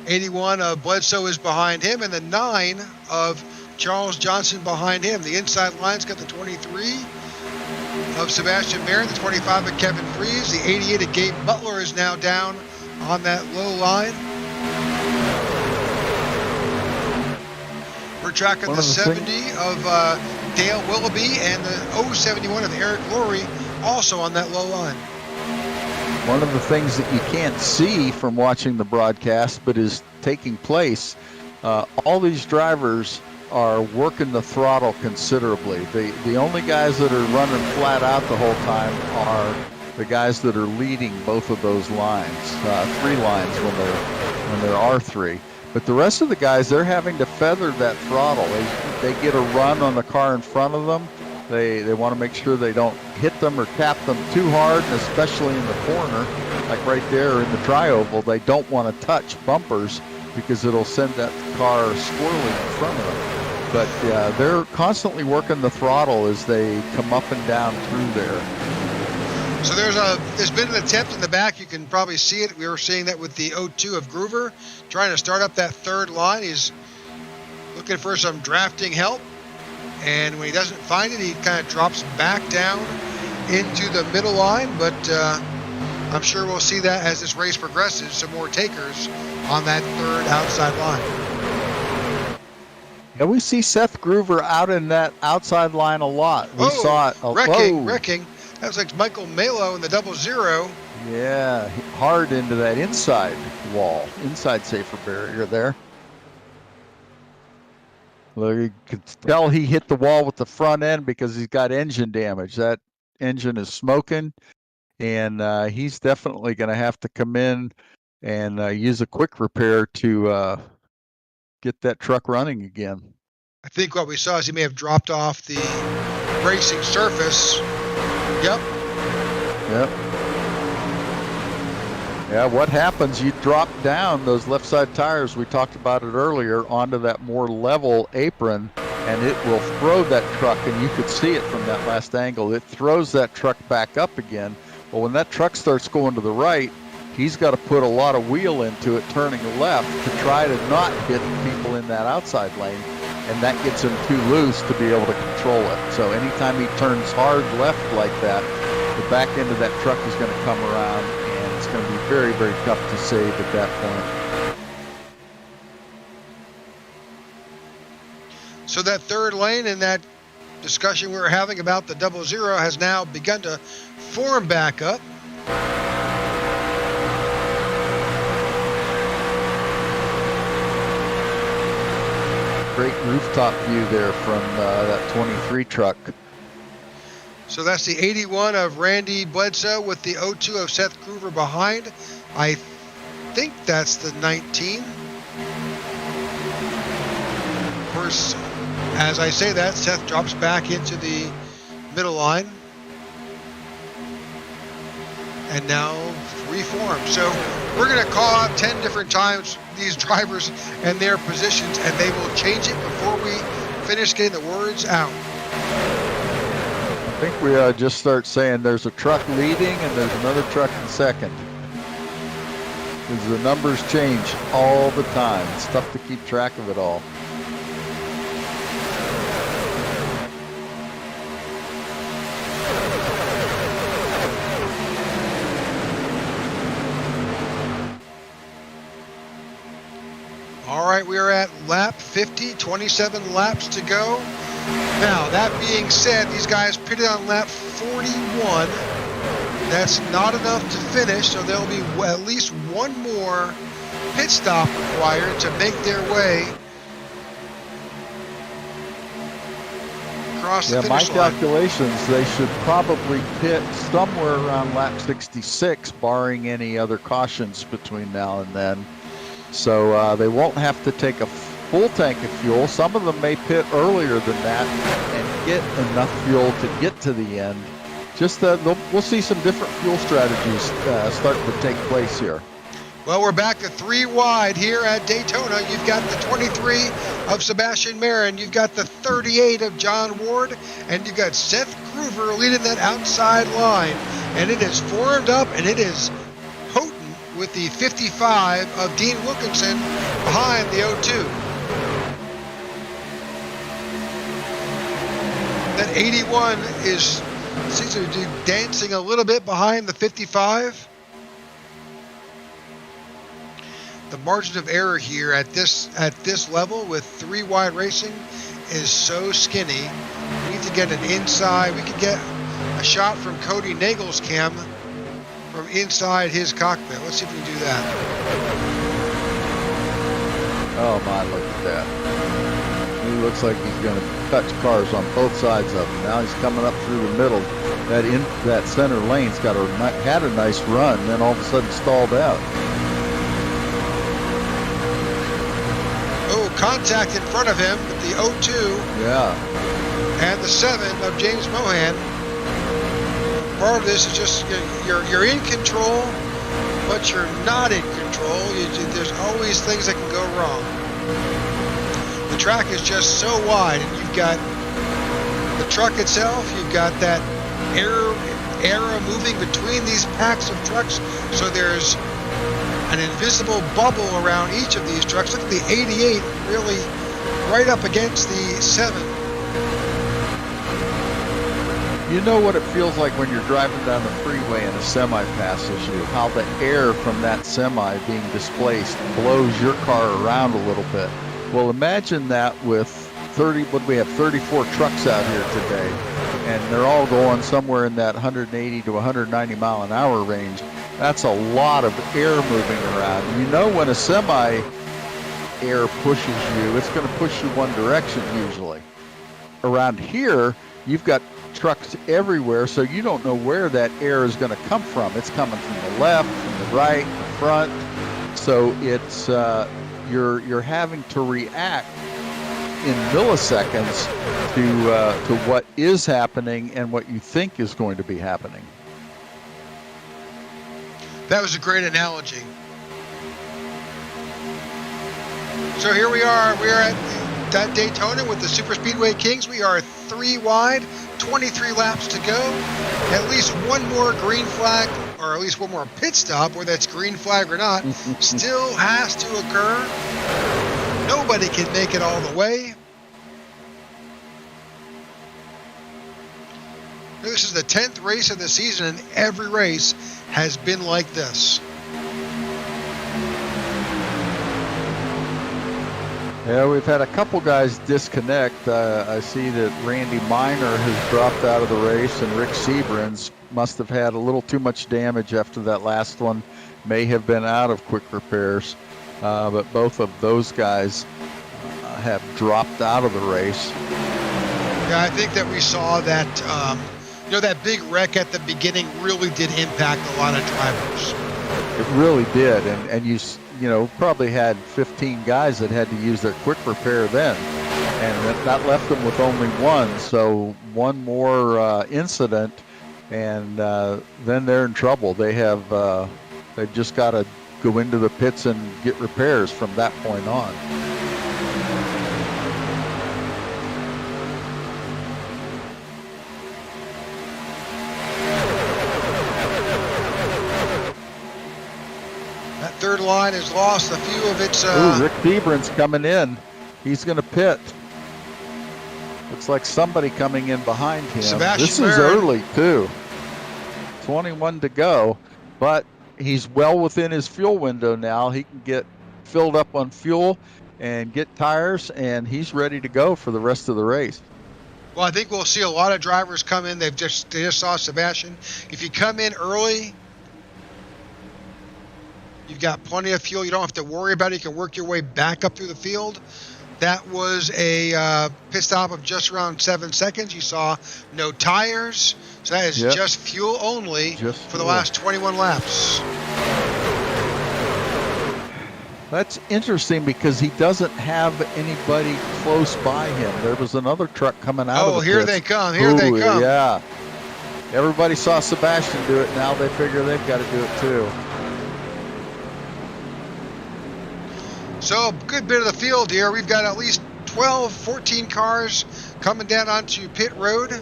81 of Bledsoe is behind him, and the 9 of Charles Johnson behind him. The inside line's got the 23 of Sebastian Marin, the 25 of Kevin Freeze. The 88 of Gabe Butler is now down on that low line. We're tracking the 70 of Dale Willoughby and the 071 of Eric Laurie also on that low line. One of the things that you can't see from watching the broadcast but is taking place, all these drivers are working the throttle considerably. The only guys that are running flat out the whole time are the guys that are leading both of those lines, 3 lines when there are 3. But the rest of the guys, they're having to feather that throttle. They get a run on the car in front of them. They want to make sure they don't hit them or tap them too hard, and especially in the corner, like right there in the tri-oval, they don't want to touch bumpers because it'll send that car swirling in front of them. But they're constantly working the throttle as they come up and down through there. So there's been an attempt in the back. You can probably see it. We were seeing that with the 02 of Groover, trying to start up that third line. He's looking for some drafting help, and when he doesn't find it, he kind of drops back down into the middle line. But I'm sure we'll see that as this race progresses, some more takers on that third outside line. Yeah, we see Seth Groover out in that outside line a lot. We saw it. Wrecking. That was like Michael Malo in the 00. Yeah, hard into that inside wall, inside safer barrier there. Well, you could tell he hit the wall with the front end because he's got engine damage. That engine is smoking, and he's definitely going to have to come in and use a quick repair to get that truck running again. I think what we saw is he may have dropped off the racing surface. Yep. Yeah, what happens, you drop down those left side tires, we talked about it earlier, onto that more level apron, and it will throw that truck, and you could see it from that last angle. It throws that truck back up again. Well, when that truck starts going to the right, he's got to put a lot of wheel into it, turning left to try to not hit people in that outside lane, and that gets him too loose to be able to control it. So anytime he turns hard left like that, the back end of that truck is going to come around, and it's going to be very, very tough to save at that point. So that third lane in that discussion we were having about the 00 has now begun to form back up. Great rooftop view there from that 23 truck. So that's the 81 of Randy Bledsoe with the 02 of Seth Groover behind. I think that's the 19. Of course, as I say that, Seth drops back into the middle line. And now reform. So we're going to call out 10 different times these drivers and their positions, and they will change it before we finish getting the words out. I think we just start saying there's a truck leading and there's another truck in second. Because the numbers change all the time. It's tough to keep track of it all. All right, we are at lap 50, 27 laps to go. Now, that being said, these guys pitted on lap 41. That's not enough to finish, so there'll be at least one more pit stop required to make their way across the finish line. My calculations, they should probably pit somewhere around lap 66, barring any other cautions between now and then. So they won't have to take a full tank of fuel. Some of them may pit earlier than that and get enough fuel to get to the end. Just we'll see some different fuel strategies start to take place here. Well, we're back to 3 wide here at Daytona. You've got the 23 of Sebastian Marin. You've got the 38 of John Ward. And you've got Seth Groover leading that outside line. And it is formed up, and it is potent with the 55 of Dean Wilkinson behind the 02. That 81 seems to be dancing a little bit behind the 55. The margin of error here at this level with 3 wide racing is so skinny. We need to get an inside. We could get a shot from Cody Nagel's cam from inside his cockpit. Let's see if we can do that. Oh my, look at that. He looks like he's going to touch cars on both sides of him. Now he's coming up through the middle. That center lane's had a nice run, then all of a sudden stalled out. Oh, contact in front of him with the 02. Yeah. And the 7 of James Mohan. Part of this is just you're in control, but you're not in control. There's always things that can go wrong. The track is just so wide, and you've got the truck itself, you've got that air moving between these packs of trucks, so there's an invisible bubble around each of these trucks. Look at the 88 really right up against the 7. You know what it feels like when you're driving down the freeway and a semi passes you, how the air from that semi being displaced blows your car around a little bit. Well, imagine that with 34 trucks out here today, and they're all going somewhere in that 180 to 190 mile an hour range. That's a lot of air moving around. You know when a semi air pushes you, it's going to push you one direction usually. Around here, you've got trucks everywhere, so you don't know where that air is going to come from. It's coming from the left, from the right, the front. So it's you're having to react in milliseconds to what is happening and what you think is going to be happening. That was a great analogy. So here we are. We are at Daytona with the Super Speedway Kings. We are 3 wide, 23 laps to go. At least one more green flag, or at least one more pit stop, whether that's green flag or not, still has to occur. Nobody can make it all the way. This is the 10th race of the season, and every race has been like this. Yeah, we've had a couple guys disconnect. I see that Randy Miner has dropped out of the race, and Rick Seabrans must have had a little too much damage after that last one. May have been out of quick repairs, but both of those guys have dropped out of the race. Yeah, I think that we saw that, that big wreck at the beginning really did impact a lot of drivers. It really did, and you probably had 15 guys that had to use their quick repair then, and that left them with only one. So one more incident, and then they're in trouble. They've just got to go into the pits and get repairs from that point on. Third line has lost a few of its. Rick Seabrans coming in. He's going to pit. Looks like somebody coming in behind him. Sebastian this Marin. Is early too. 21 to go, but he's well within his fuel window now. He can get filled up on fuel and get tires, and he's ready to go for the rest of the race. Well, I think we'll see a lot of drivers come in. They just saw Sebastian. If you come in early, you've got plenty of fuel. You don't have to worry about it. You can work your way back up through the field. That was a pit stop of just around 7 seconds. You saw no tires. So that is just fuel only for the last 21 laps. That's interesting because he doesn't have anybody close by him. There was another truck coming out of the here pits. they come. Here they come. Yeah. Everybody saw Sebastian do it. Now they figure they've got to do it too. So a good bit of the field here. We've got at least 12, 14 cars coming down onto pit road.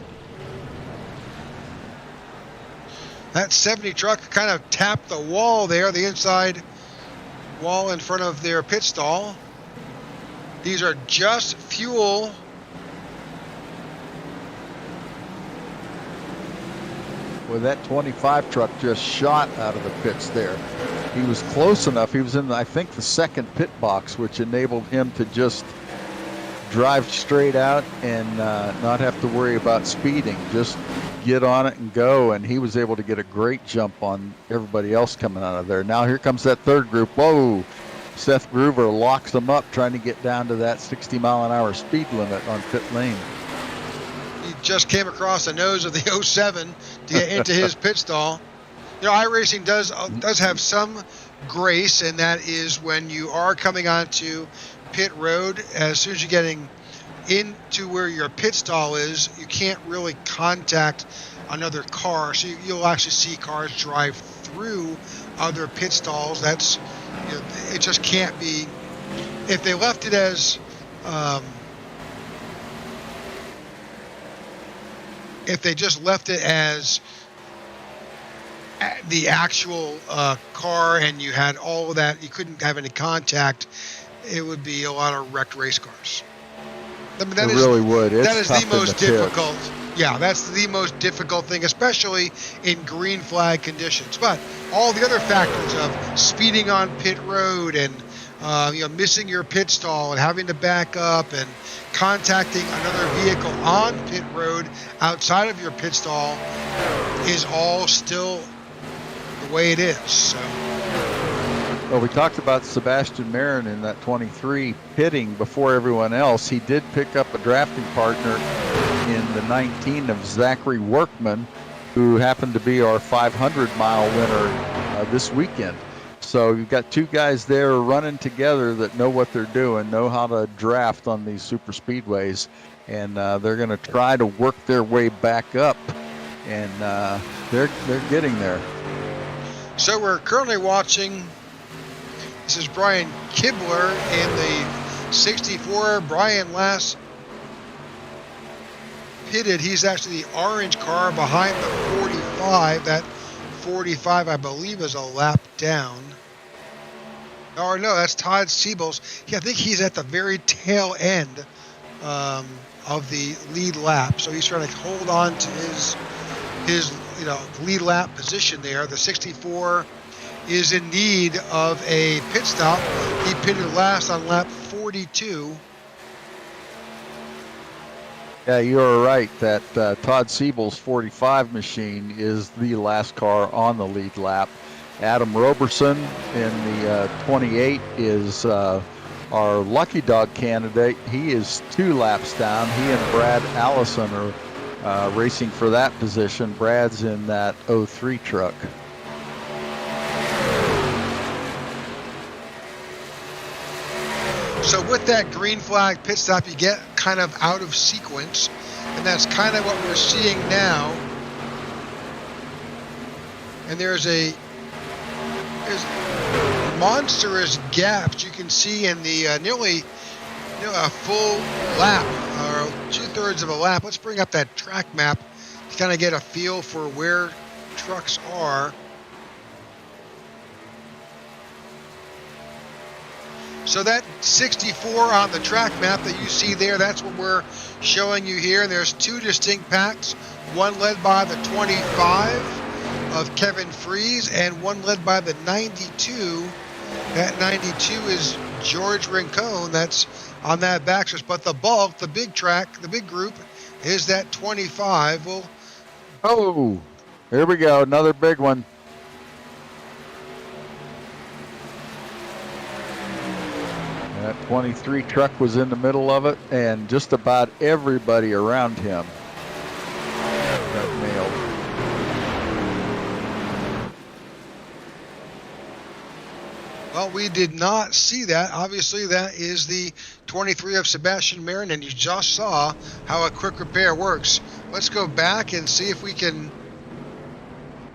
That 70 truck kind of tapped the wall there, the inside wall in front of their pit stall. These are just fuel. Well, that 25 truck just shot out of the pits there. He was close enough. He was in, I think, the second pit box, which enabled him to just drive straight out and not have to worry about speeding. Just get on it and go. And he was able to get a great jump on everybody else coming out of there. Now here comes that third group. Whoa! Seth Groover locks them up, trying to get down to that 60-mile-an-hour speed limit on pit lane. He just came across the nose of the 07 to get into his pit stall. iRacing does have some grace, and that is when you are coming onto pit road, as soon as you're getting into where your pit stall is, you can't really contact another car. So you'll actually see cars drive through other pit stalls. That's, it just can't be. If they left it as if they just left it as the actual car and you had all of that, you couldn't have any contact, it would be a lot of wrecked race cars. I mean, that really would. That is the most difficult. Yeah, that's the most difficult thing, especially in green flag conditions. But all the other factors of speeding on pit road and missing your pit stall and having to back up and contacting another vehicle on pit road outside of your pit stall is all still the way it is. So. Well, we talked about Sebastian Marin in that 23 pitting before everyone else. He did pick up a drafting partner in the 19 of Zachary Workman, who happened to be our 500-mile winner this weekend. So you've got two guys there running together that know what they're doing, know how to draft on these super speedways, and they're going to try to work their way back up, and they're getting there. So we're currently watching. This is Brian Kibler in the 64. Brian last pitted. He's actually the orange car behind the 45. That 45, I believe, is a lap down. Or no, that's Todd Siebels. Yeah, I think he's at the very tail end of the lead lap. So he's trying to hold on to his lead lap position there. The 64 is in need of a pit stop. He pitted last on lap 40. 42. Yeah, you are right that Todd Siebel's 45 machine is the last car on the lead lap. Adam Roberson in the 28 is our lucky dog candidate. He is 2 laps down. He and Brad Allison are racing for that position. Brad's in that 03 truck. So with that green flag pit stop, you get kind of out of sequence, and that's kind of what we're seeing now. And there's monstrous gaps you can see in the nearly a full lap, or 2/3 of a lap. Let's bring up that track map to kind of get a feel for where trucks are. So that 64 on the track map that you see there, that's what we're showing you here. And there's 2 distinct packs, one led by the 25 of Kevin Fries and one led by the 92. That 92 is George Rincon. That's on that backstretch. But the bulk, the big track, the big group is that 25. Well, oh, here we go. Another big one. That 23 truck was in the middle of it, and just about everybody around him got nailed. Well, we did not see that. Obviously, that is the 23 of Sebastian Marin, and you just saw how a quick repair works. Let's go back and see if we can...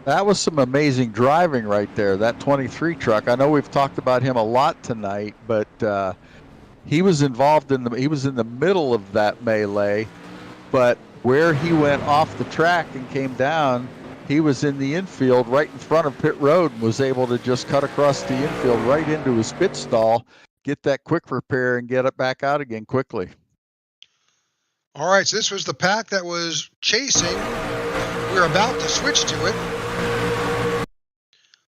That was some amazing driving right there, that 23 truck. I know we've talked about him a lot tonight, but he was involved in he was in the middle of that melee, but where he went off the track and came down, he was in the infield right in front of pit road and was able to just cut across the infield right into his pit stall, get that quick repair, and get it back out again quickly. All right, so this was the pack that was chasing. We're about to switch to it.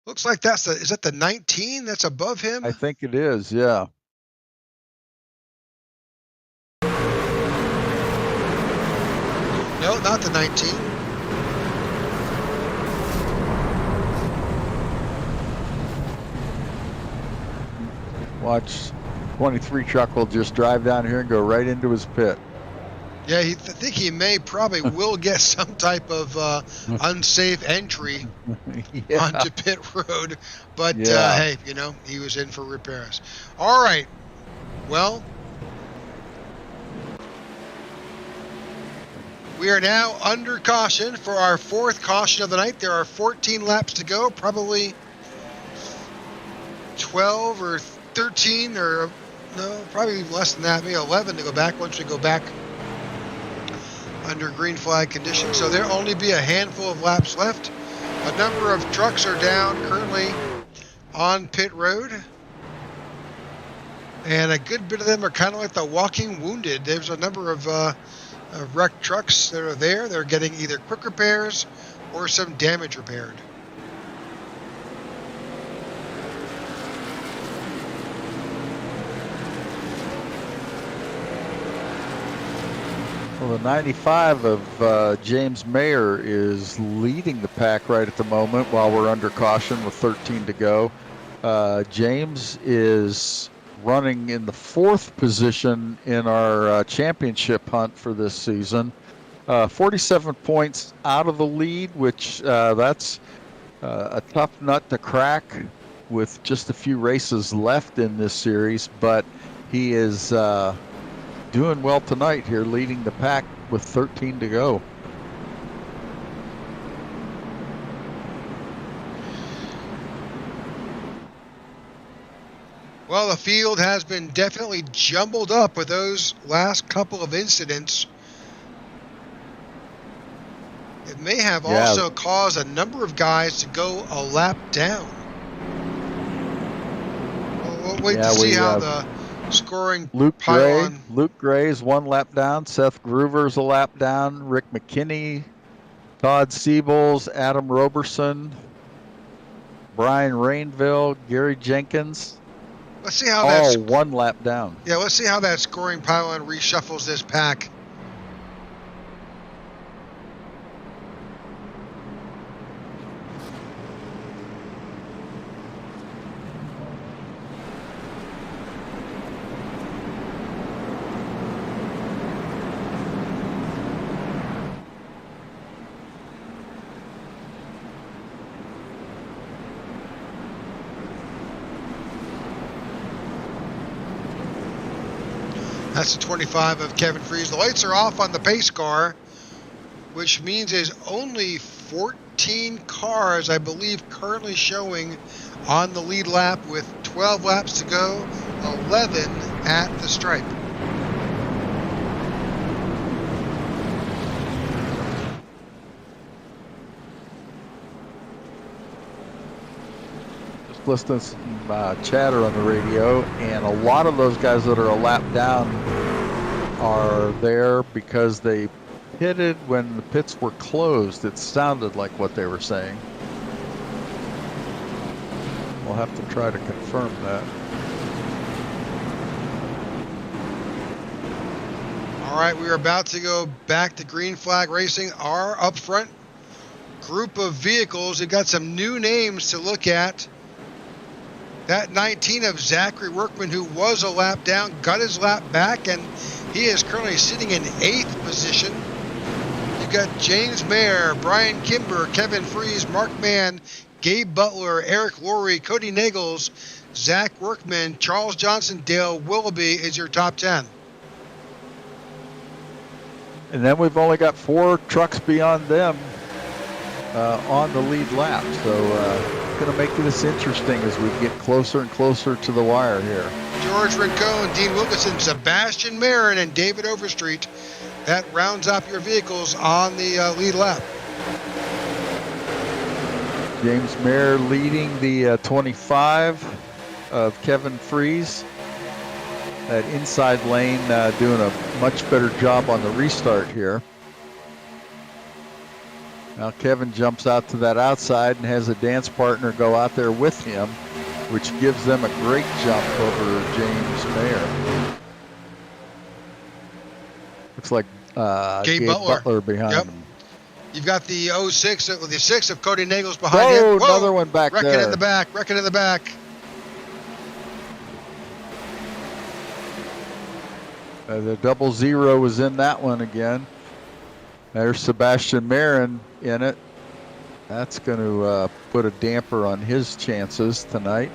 Looks like is that the 19 that's above him? I think it is, yeah. No, not the 19. Watch, 23 truck will just drive down here and go right into his pit. Yeah, I think he probably will get some type of unsafe entry onto pit road. But hey, he was in for repairs. All right. Well, we are now under caution for our 4th caution of the night. There are 14 laps to go, probably 12 or 13, or no, probably less than that, maybe 11 to go back once we go back under green flag conditions. So there'll only be a handful of laps left. A number of trucks are down currently on pit road, and a good bit of them are kind of like the walking wounded. There's a number of wrecked trucks that are there. They're getting either quick repairs or some damage repaired. Well, the 95 of James Mayer is leading the pack right at the moment while we're under caution with 13 to go. James is running in the 4th position in our championship hunt for this season. 47 points out of the lead, which that's a tough nut to crack with just a few races left in this series, but he is doing well tonight here, leading the pack with 13 to go. Well, the field has been definitely jumbled up with those last couple of incidents. It may have also caused a number of guys to go a lap down. We'll wait to see how the scoring pylon. Luke Gray's 1 lap down. Seth Groover's a lap down. Rick McKinney, Todd Siebels, Adam Roberson, Brian Rainville, Gary Jenkins. Let's see how that's. one lap down. Yeah, let's see how that scoring pylon reshuffles this pack. That's the 25 of Kevin Freese. The lights are off on the pace car, which means there's only 14 cars, I believe, currently showing on the lead lap with 12 laps to go, 11 at the stripe. Just listening to some chatter on the radio, and a lot of those guys that are a lap down are there because they pitted when the pits were closed. It sounded like what they were saying. We'll have to try to confirm that. All right, we are about to go back to green flag racing. Our up front group of vehicles, we've got some new names to look at. That 19 of Zachary Workman, who was a lap down, got his lap back, and he is currently sitting in 8th position. You've got James Mayer, Brian Kimber, Kevin Freese, Mark Mann, Gabe Butler, Eric Laurie, Cody Nagels, Zach Workman, Charles Johnson, Dale Willoughby is your top 10. And then we've only got 4 trucks beyond them on the lead lap. So going to make this interesting as we get closer and closer to the wire here. George Rincon, Dean Wilkinson, Sebastian Marin, and David Overstreet. That rounds up your vehicles on the lead lap. James Mayer leading the 25 of Kevin Freese. That inside lane doing a much better job on the restart here. Now Kevin jumps out to that outside and has a dance partner go out there with him, which gives them a great jump over James Mayer. Looks like Gabe Butler behind him. You've got the 06, the 6 of Cody Nagels behind him. Whoa, another one back wrecking there. In the back, wrecking in the back. The 00 was in that one again. There's Sebastian Marin in it. That's going to put a damper on his chances tonight.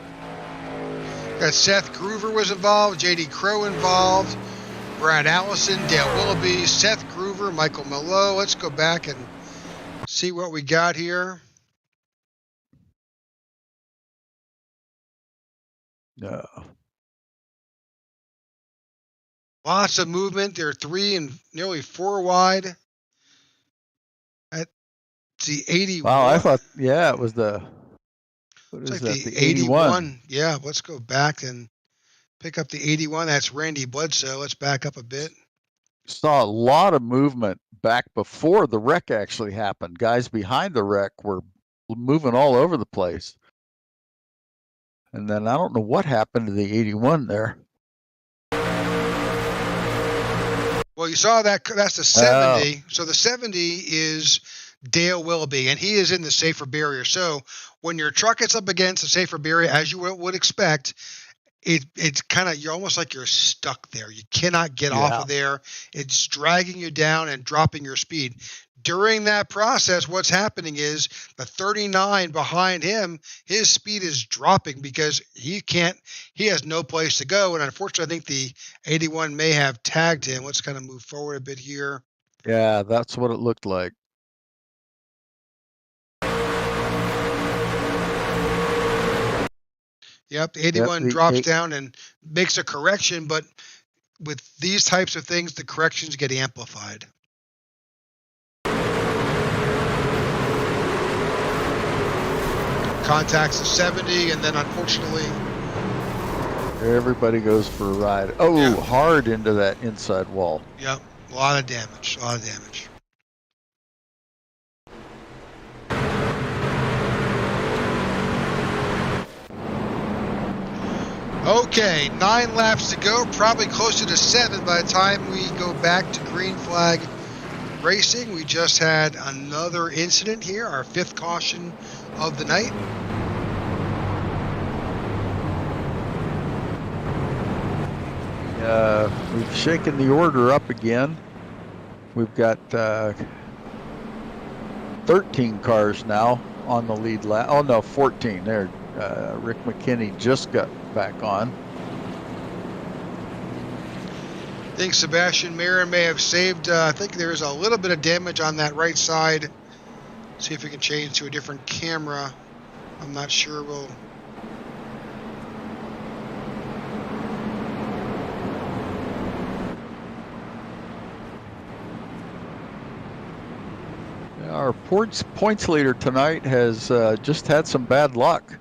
Got Seth Groover was involved, J.D. Crow involved, Brad Allison, Dale Willoughby, Seth Groover, Michael Mello. Let's go back and see what we got here. No. Lots of movement. They're 3 and nearly 4 wide. That's the 81. Wow, I thought, yeah, it was the, what is like that, the 81. Yeah, let's go back and pick up the 81. That's Randy Bledsoe. Let's back up a bit. Saw a lot of movement back before the wreck actually happened. Guys behind the wreck were moving all over the place. And then I don't know what happened to the 81 there. Well, you saw that. That's the 70. So the 70 is Dale Willoughby, and he is in the safer barrier. So when your truck gets up against the safer barrier, as you would expect, it's kind of, you're almost like you're stuck there. You cannot get off of there. It's dragging you down and dropping your speed. During that process, what's happening is the 39 behind him, his speed is dropping because he has no place to go. And unfortunately, I think the 81 may have tagged him. Let's kind of move forward a bit here. Yeah, that's what it looked like. Yep, the 81 drops down and makes a correction, but with these types of things, the corrections get amplified. Contacts the 70, and then unfortunately, everybody goes for a ride. Oh, yeah. Hard into that inside wall. Yep, a lot of damage, Okay, 9 laps to go, probably closer to 7 by the time we go back to green flag racing. We just had another incident here, our 5th caution of the night. We've shaken the order up again. We've got 13 cars now on the lead lap. Oh no, 14. There, Rick McKinney just got back on. I think Sebastian Marin may have saved, I think there's a little bit of damage on that right side. See if we can change to a different camera. I'm not sure we'll... Our points leader tonight has just had some bad luck.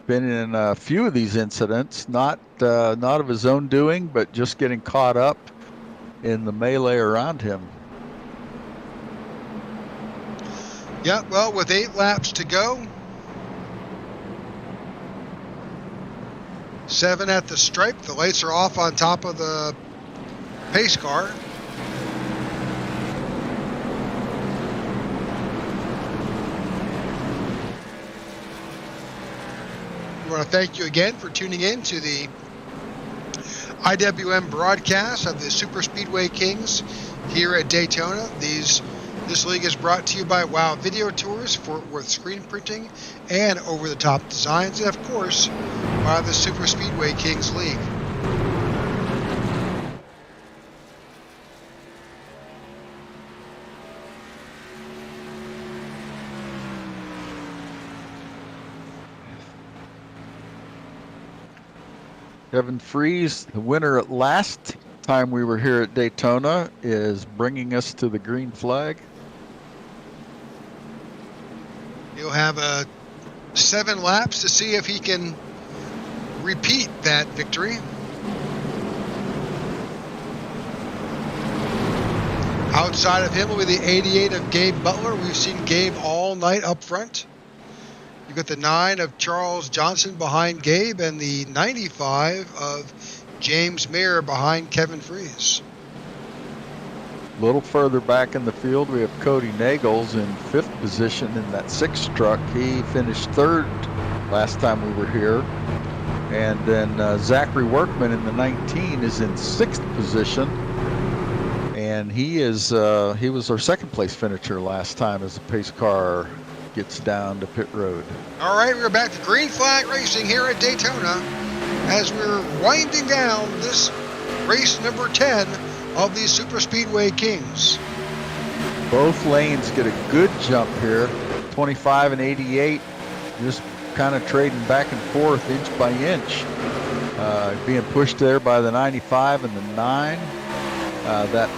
Been in a few of these incidents, not of his own doing, but just getting caught up in the melee around him. Yeah, well, with 8 laps to go, 7 at the stripe. The lights are off on top of the pace car. I want to thank you again for tuning in to the IWM broadcast of the Super Speedway Kings here at Daytona. This league is brought to you by WOW Video Tours, Fort Worth Screen Printing, and over-the-top designs, and of course, by the Super Speedway Kings League. Kevin Fries, the winner at last time we were here at Daytona, is bringing us to the green flag. He'll have 7 laps to see if he can repeat that victory. Outside of him will be the 88 of Gabe Butler. We've seen Gabe all night up front. You've got the 9 of Charles Johnson behind Gabe and the 95 of James Mayer behind Kevin Fries. A little further back in the field, we have Cody Nagels in 5th position in that 6 truck. He finished 3rd last time we were here. And then Zachary Workman in the 19 is in 6th position. And he was our 2nd place finisher last time as the pace car gets down to pit road. All right, we're back to green flag racing here at Daytona as we're winding down this race number 10 of the Super Speedway Kings. Both lanes get a good jump here. 25 and 88 just kind of trading back and forth inch by inch. Being pushed there by the 95 and the 9. That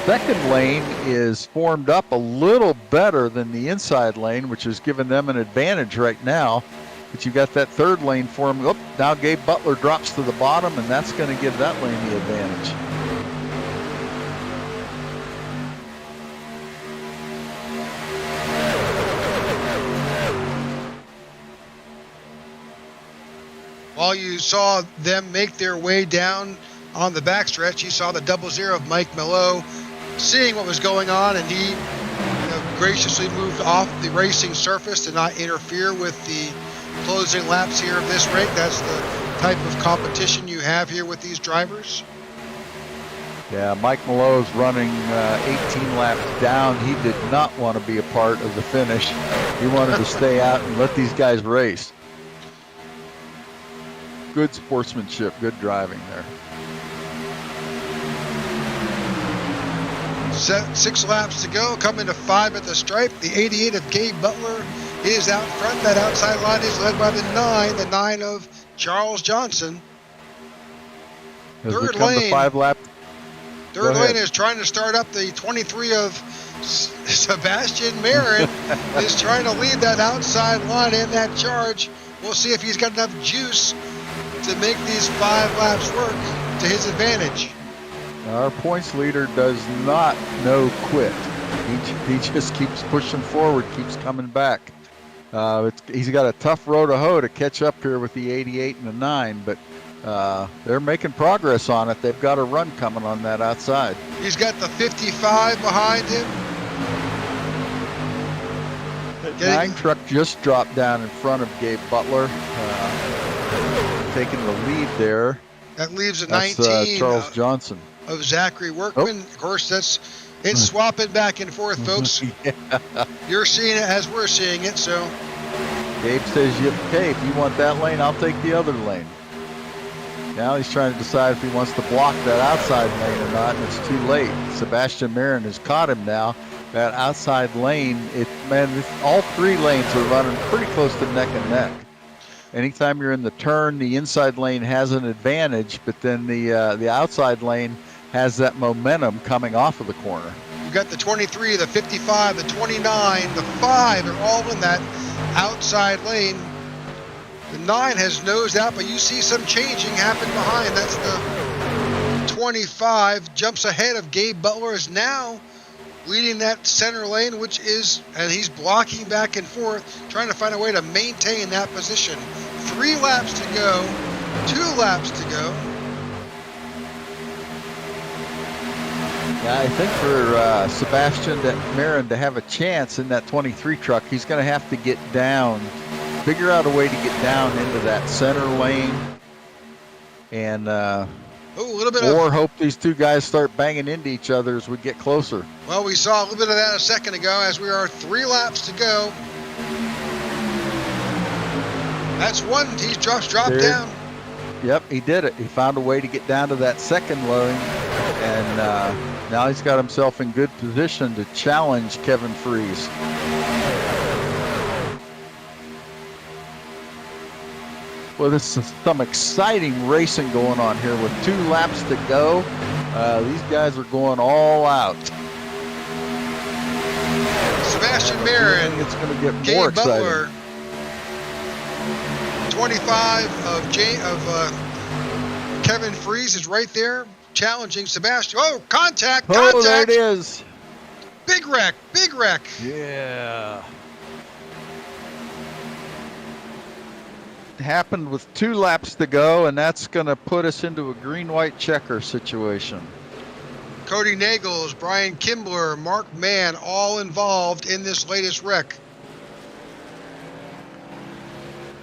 second lane is formed up a little better than the inside lane, which has given them an advantage right now. But you've got that 3rd lane formed. Oh, now Gabe Butler drops to the bottom, and that's going to give that lane the advantage. While you saw them make their way down on the backstretch, you saw the 00 of Mike Mello seeing what was going on, and he graciously moved off the racing surface to not interfere with the closing laps here of this rig. That's the type of competition you have here with these drivers. Yeah, Mike Mello's running 18 laps down. He did not want to be a part of the finish. He wanted to stay out and let these guys race. Good sportsmanship, good driving there. 6 laps to go, coming to 5 at the stripe. The 88 of Gabe Butler is out front. That outside line is led by the 9 of Charles Johnson. Third lane. Third lane is trying to start up the 23 of Sebastian Marin. Is trying to lead that outside line in that charge. We'll see if he's got enough juice to make these 5 laps work to his advantage. Our points leader does not know quit. He just keeps pushing forward, keeps coming back. He's got a tough row to hoe to catch up here with the 88 and the 9, but they're making progress on it. They've got a run coming on that outside. He's got the 55 behind him. The 9 truck just dropped down in front of Gabe Butler, taking the lead there. That leaves a That's 19 Charles Johnson of Zachary Workman. Of course, it's swapping back and forth, folks. Yeah. You're seeing it as we're seeing it, so. Gabe says, okay, if you want that lane, I'll take the other lane. Now he's trying to decide if he wants to block that outside lane or not, and it's too late. Sebastian Marin has caught him now. That outside lane, all 3 lanes are running pretty close to neck and neck. Anytime you're in the turn, the inside lane has an advantage, but then the outside lane has that momentum coming off of the corner. You've got the 23, the 55, the 29, the 5. They're all in that outside lane. The 9 has nosed out, but you see some changing happen behind. That's the 25. Jumps ahead of Gabe Butler, is now leading that center lane, and he's blocking back and forth, trying to find a way to maintain that position. 3 laps to go, 2 laps to go. Yeah, I think for Sebastian Marin to have a chance in that 23 truck, he's going to have to get down, figure out a way to get down into that center lane, and hope these 2 guys start banging into each other as we get closer. Well, we saw a little bit of that a second ago as we are 3 laps to go. That's one. He's dropped down. Yep, he did it. He found a way to get down to that second lane, and now he's got himself in good position to challenge Kevin Freese. Well, this is some exciting racing going on here with 2 laps to go. These guys are going all out. Sebastian Marin. It's going to get more exciting. Butler. 25 of Kevin Freese is right there challenging Sebastian. Oh, contact! Oh, there it is. Big wreck. Yeah. Happened with 2 laps to go, and that's going to put us into a green-white checker situation. Cody Nagels, Brian Kimbler, Mark Mann, all involved in this latest wreck.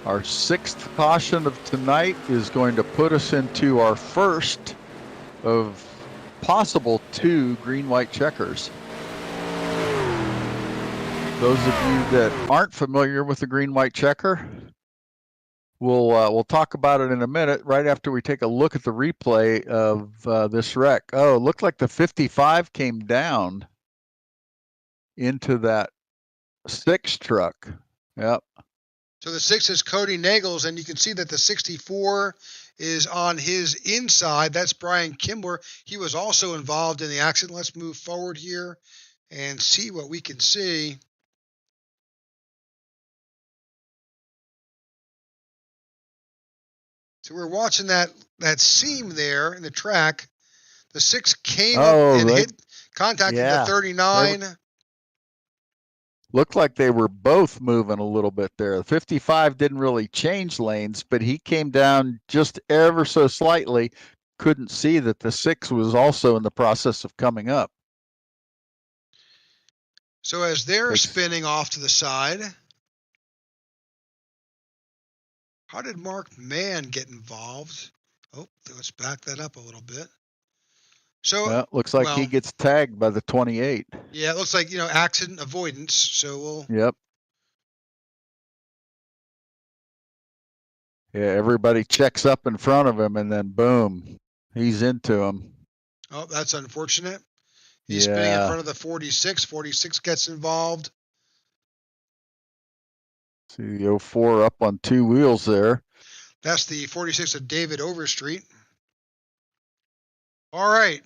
Our 6th caution of tonight is going to put us into our first of possible 2 green-white checkers. Those of you that aren't familiar with the green-white checker, we'll talk about it in a minute, right after we take a look at the replay of this wreck. Oh, it looked like the 55 came down into that 6 truck. Yep. So the 6 is Cody Nagels, and you can see that the 64 is on his inside. That's Brian Kimbler. He was also involved in the accident. Let's move forward here and see what we can see. So we're watching that seam there in the track. The 6 came up and contacted the 39. Looked like they were both moving a little bit there. The 55 didn't really change lanes, but he came down just ever so slightly. Couldn't see that the 6 was also in the process of coming up. So as they're spinning off to the side, how did Mark Mann get involved? Oh, let's back that up a little bit. So looks like he gets tagged by the 28. Yeah, it looks like, accident avoidance. So we'll. Yep. Yeah, everybody checks up in front of him, and then boom, he's into him. Oh, that's unfortunate. He's spinning in front of the 46. 46 gets involved. See the 04 up on 2 wheels there. That's the 46 of David Overstreet. All right.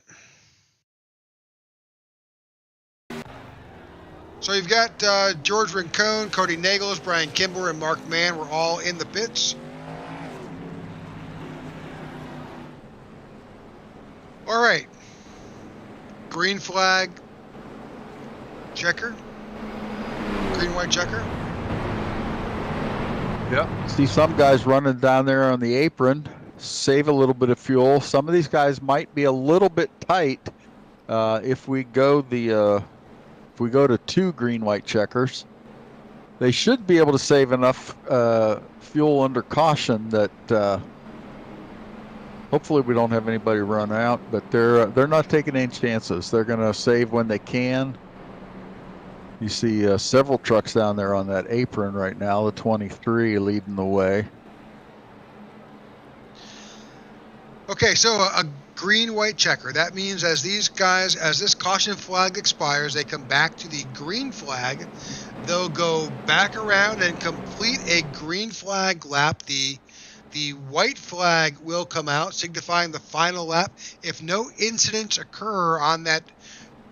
So you've got George Rincon, Cody Nagels, Brian Kimbler, and Mark Mann were all in the pits. All right. Green flag checker. Green white checker. Yep. See some guys running down there on the apron. save a little bit of fuel. Some of these guys might be a little bit tight if we go to 2 green-white checkers. They should be able to save enough fuel under caution that hopefully we don't have anybody run out, but they're not taking any chances. They're going to save when they can. You see several trucks down there on that apron right now, the 23 leading the way. Okay, so a green-white checker. That means as this caution flag expires, they come back to the green flag. They'll go back around and complete a green flag lap. The white flag will come out, signifying the final lap. If no incidents occur on that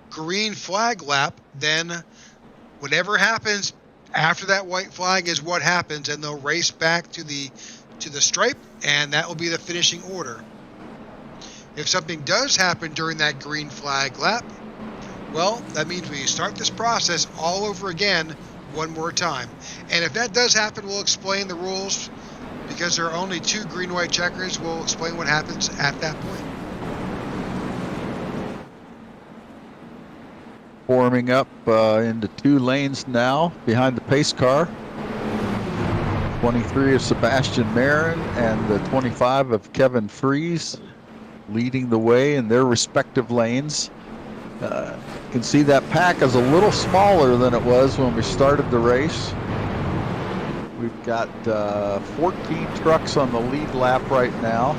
green flag lap, then whatever happens after that white flag is what happens, and they'll race back to the stripe, and that will be the finishing order. If something does happen during that green flag lap, well, that means we start this process all over again one more time. And if that does happen, we'll explain the rules. Because there are only 2 green-white checkers, we'll explain what happens at that point. Forming up into 2 lanes now behind the pace car. 23 of Sebastian Marin and the 25 of Kevin Fries leading the way in their respective lanes. You can see that pack is a little smaller than it was when we started the race. We've got 14 trucks on the lead lap right now.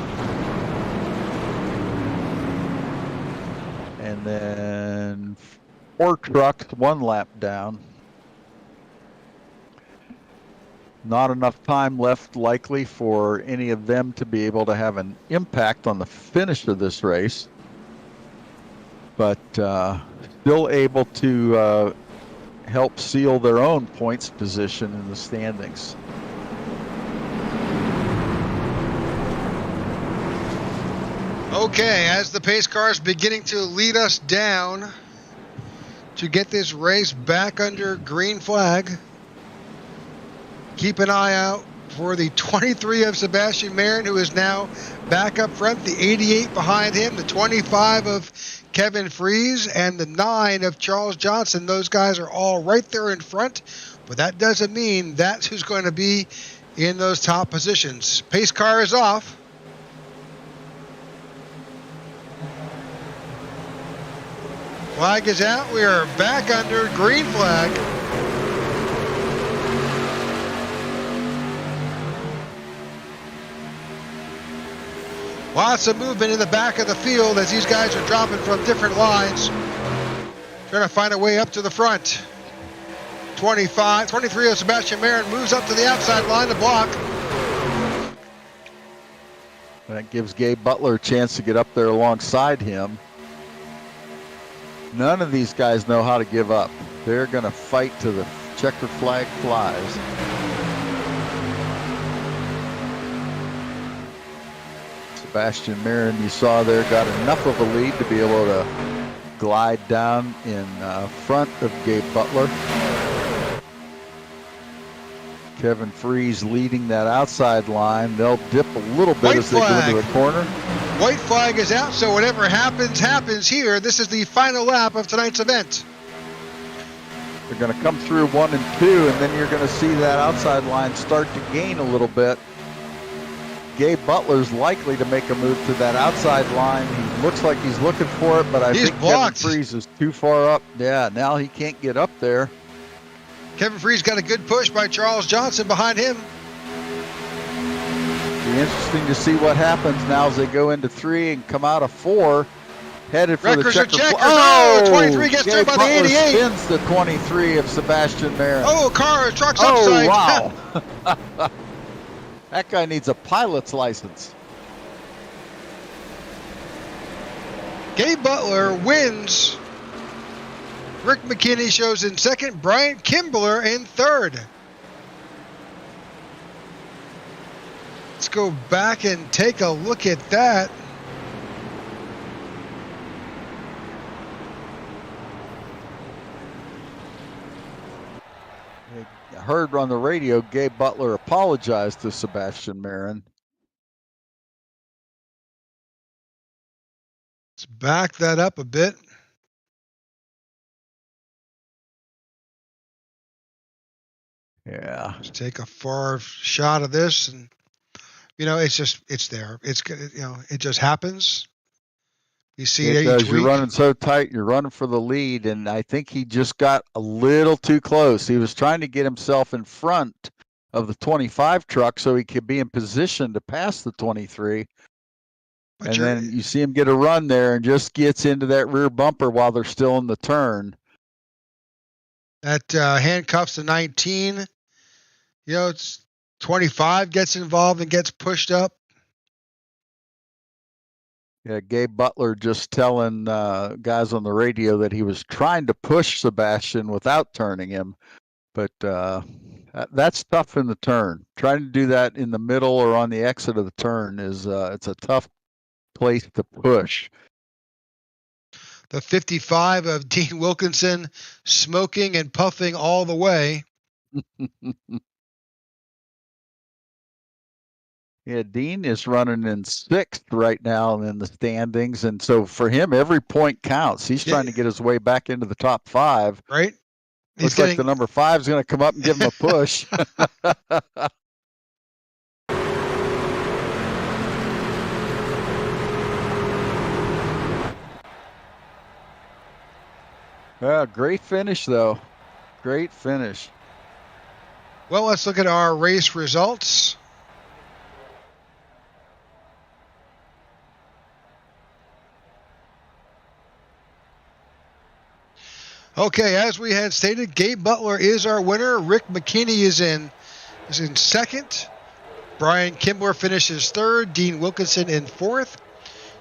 And then 4 trucks 1 lap down. Not enough time left likely for any of them to be able to have an impact on the finish of this race. But still able to help seal their own points position in the standings. Okay, as the pace car is beginning to lead us down to get this race back under green flag, keep an eye out for the 23 of Sebastian Marin, who is now back up front, the 88 behind him, the 25 of Kevin Fries, and the 9 of Charles Johnson. Those guys are all right there in front, but that doesn't mean that's who's going to be in those top positions. Pace car is off. Flag is out. We are back under green flag. Lots of movement in the back of the field as these guys are dropping from different lines, trying to find a way up to the front. 23 of Sebastian Marin moves up to the outside line to block. That gives Gabe Butler a chance to get up there alongside him. None of these guys know how to give up. They're going to fight till the checker flag flies. Sebastian Marin, you saw there, got enough of a lead to be able to glide down in front of Gabe Butler. Kevin Fries leading that outside line. They'll dip a little bit as they go into the corner. White flag is out, so whatever happens, happens here. This is the final lap of tonight's event. They're going to come through 1 and 2, and then you're going to see that outside line start to gain a little bit. Gabe Butler's likely to make a move to that outside line. He looks like he's looking for it, but I think blocked. Kevin Fries is too far up. Yeah, now he can't get up there. Kevin Fries got a good push by Charles Johnson behind him. Be interesting to see what happens now as they go into 3 and come out of 4, headed for Records the checker. Oh, 23 gets there by the 88. Spins the 23 of Sebastian Marin. Oh, truck's upside. Oh, wow. That guy needs a pilot's license. Gabe Butler wins. Rick McKinney shows in second. Brian Kimbler in third. Let's go back and take a look at that. I heard on the radio Gabe Butler apologized to Sebastian Marin. Let's back that up a bit. Yeah. Let's take a far shot of this, and it's there. It's it just happens. You see it it does. each You're week. running so tight. You're running for the lead, and I think he just got a little too close. He was trying to get himself in front of the 25 truck so he could be in position to pass the 23. And then you see him get a run there and just gets into that rear bumper while they're still in the turn. That handcuffs the 19. It's 25 gets involved and gets pushed up. Yeah, Gabe Butler just telling guys on the radio that he was trying to push Sebastian without turning him, but that's tough in the turn. Trying to do that in the middle or on the exit of the turn is it's a tough place to push. The 55 of Dean Wilkinson smoking and puffing all the way. Yeah, Dean is running in 6th right now in the standings, and so for him, every point counts. He's trying to get his way back into the top 5. Right? Looks like the number 5 is going to come up and give him a push. Yeah, great finish, though. Great finish. Well, let's look at our race results. Okay, as we had stated, Gabe Butler is our winner. Rick McKinney is in second. Brian Kimbler finishes third. Dean Wilkinson in fourth.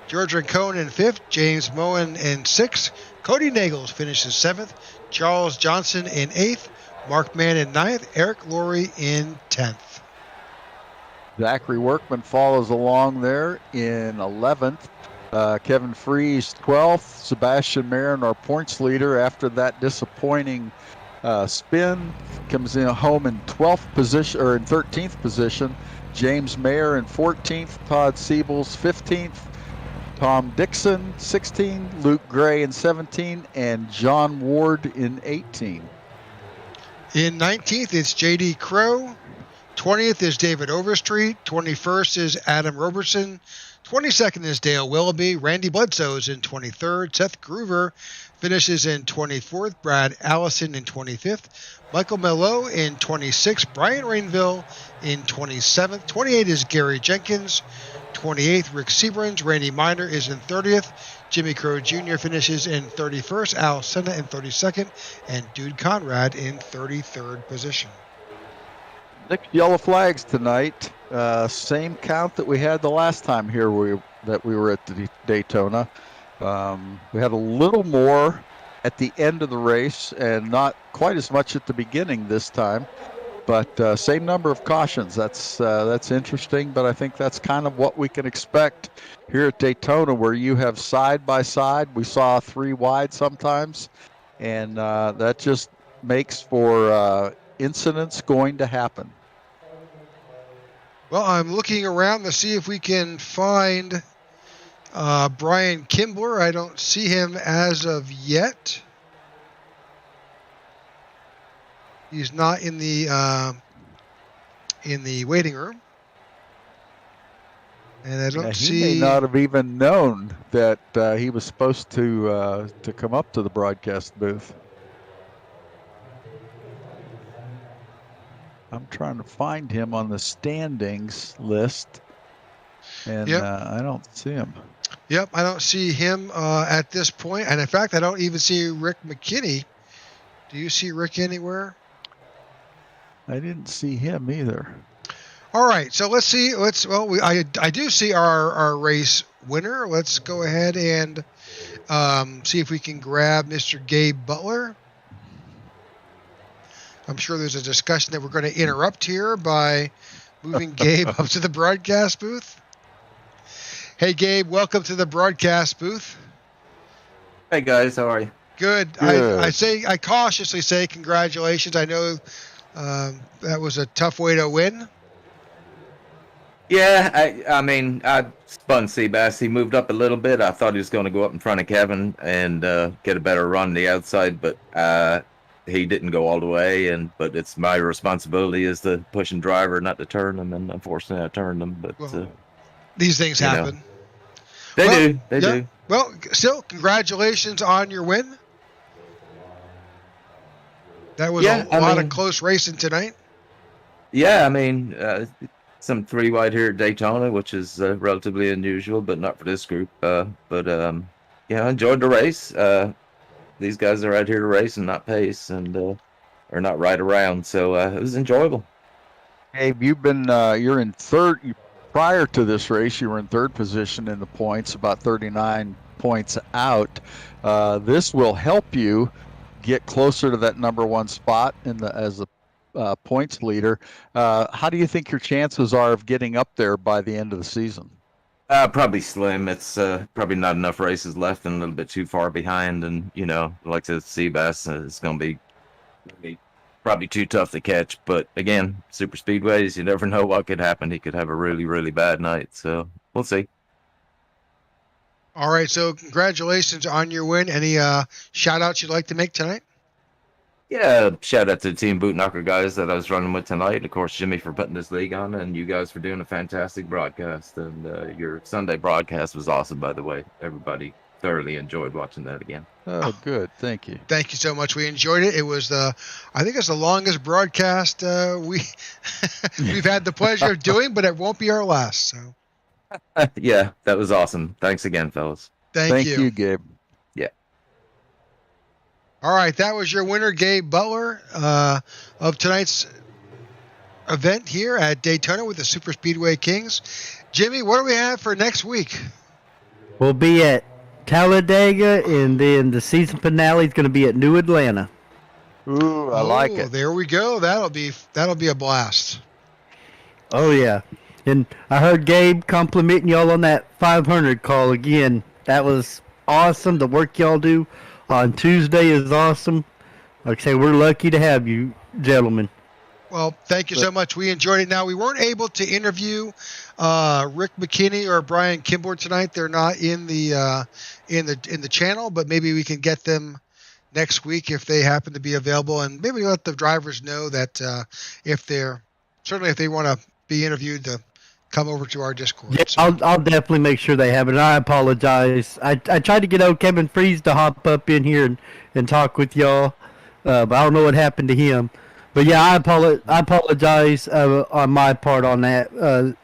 George Rincon in fifth. James Moen in sixth. Cody Nagels finishes seventh. Charles Johnson in eighth. Mark Mann in ninth. Eric Laurie in 10th. Zachary Workman follows along there in 11th. Kevin Freese 12th. Sebastian Marin, our points leader, after that disappointing spin, comes in home in 12th position or in 13th position. James Mayer in 14th. Todd Siebels 15th. Tom Dixon 16. Luke Gray in 17, and John Ward in 18. In 19th, it's J.D. Crow. 20th is David Overstreet. 21st is Adam Robertson. 22nd is Dale Willoughby. Randy Bledsoe is in 23rd. Seth Groover finishes in 24th. Brad Allison in 25th. Michael Mello in 26th. Brian Rainville in 27th. 28th is Gary Jenkins. 28th, Rick Seaburns. Randy Miner is in 30th. Jimmy Crow Jr. finishes in 31st. Al Senna in 32nd. And Dude Conrad in 33rd position. 6 yellow flags tonight. Same count that we had the last time here that we were at the Daytona. We had a little more at the end of the race and not quite as much at the beginning this time. But same number of cautions. That's interesting, but I think that's kind of what we can expect here at Daytona, where you have side by side. We saw 3 wide sometimes, and that just makes for incidents going to happen. Well, I'm looking around to see if we can find Brian Kimbler. I don't see him as of yet. He's not in the waiting room, and I don't see. He may not have even known that he was supposed to come up to the broadcast booth. I'm trying to find him on the standings list, and I don't see him. Yep, I don't see him at this point. And in fact, I don't even see Rick McKinney. Do you see Rick anywhere? I didn't see him either. All right, so let's see. I do see our race winner. Let's go ahead and see if we can grab Mr. Gabe Butler. I'm sure there's a discussion that we're going to interrupt here by moving Gabe up to the broadcast booth. Hey, Gabe, welcome to the broadcast booth. Hey, guys. How are you? Good. I cautiously say congratulations. I know that was a tough way to win. Yeah, I mean, I spun Seabass. He moved up a little bit. I thought he was going to go up in front of Kevin and get a better run on the outside, but he didn't go all the way. But it's my responsibility as the pushing driver not to turn him, and unfortunately, I turned him. But Well, these things you know, happen. they Well, do. They yeah. do. Well, still, congratulations on your win. That was Yeah, a lot of close racing tonight. Yeah, I mean, some three wide here at Daytona, which is relatively unusual, but not for this group. Yeah, I enjoyed the race. These guys are out here to race and not pace, and or not ride around. So it was enjoyable. Gabe, you're in third. Prior to this race, you were in third position in the points, about 39 points out. This will help you get closer to that number one spot as the points leader. How do you think your chances are of getting up there by the end of the season? Probably slim. It's probably not enough races left and a little bit too far behind. And, like the Seabass, it's going to be probably too tough to catch. But again, super speedways, you never know what could happen. He could have a really, really bad night. So we'll see. All right, so congratulations on your win. Any shout outs you'd like to make tonight? Yeah, shout out to the Team Boot Knocker guys that I was running with tonight. Of course, Jimmy for putting this league on, and you guys for doing a fantastic broadcast. And your Sunday broadcast was awesome, by the way. Everybody thoroughly enjoyed watching that again. Oh, good. Thank you. Thank you so much. We enjoyed it. It was I think it's the longest broadcast we've had the pleasure of doing, but it won't be our last. So. Yeah, that was awesome. Thanks again, fellas. Thank you, Gabe. Yeah. All right, that was your winner, Gabe Butler, of tonight's event here at Daytona with the Super Speedway Kings. Jimmy, what do we have for next week? We'll be at Talladega, and then the season finale is going to be at New Atlanta. Ooh, I like it. There we go. That'll be a blast. Oh yeah, and I heard Gabe complimenting y'all on that 500 call again. That was awesome. The work y'all do on Tuesday is awesome. Like I say, we're lucky to have you, gentlemen. Well, thank you so much. We enjoyed it. Now, we weren't able to interview Rick McKinney or Brian Kimball tonight. They're not in the channel, but maybe we can get them next week if they happen to be available, and maybe let the drivers know that if they want to be interviewed, to come over to our Discord. Yeah, So, I'll definitely make sure they have it. And I apologize. I tried to get old Kevin Freeze to hop up in here and talk with y'all, but I don't know what happened to him. But yeah, I apologize on my part on that.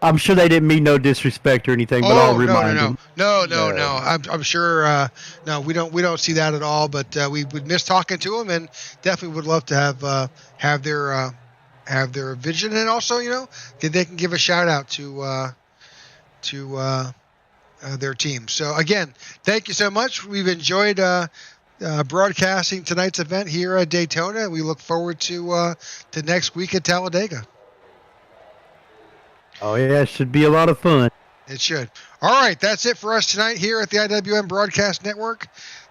I'm sure they didn't mean no disrespect or anything, but I'll remind them. No. I'm sure. No, we don't see that at all. But we would miss talking to them, and definitely would love to have their vision, and also they can give a shout out to their team. So again, thank you so much. We've enjoyed broadcasting tonight's event here at Daytona. We look forward to next week at Talladega. Oh yeah, it should be a lot of fun. It should. All right, that's it for us tonight here at the IWM Broadcast Network.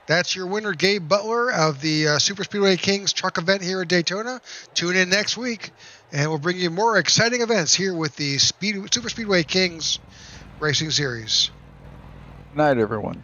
That's your winner, Gabe Butler, of the Super Speedway Kings truck event here at Daytona. Tune in next week, and we'll bring you more exciting events here with the Super Speedway Kings Racing Series. Good night, everyone.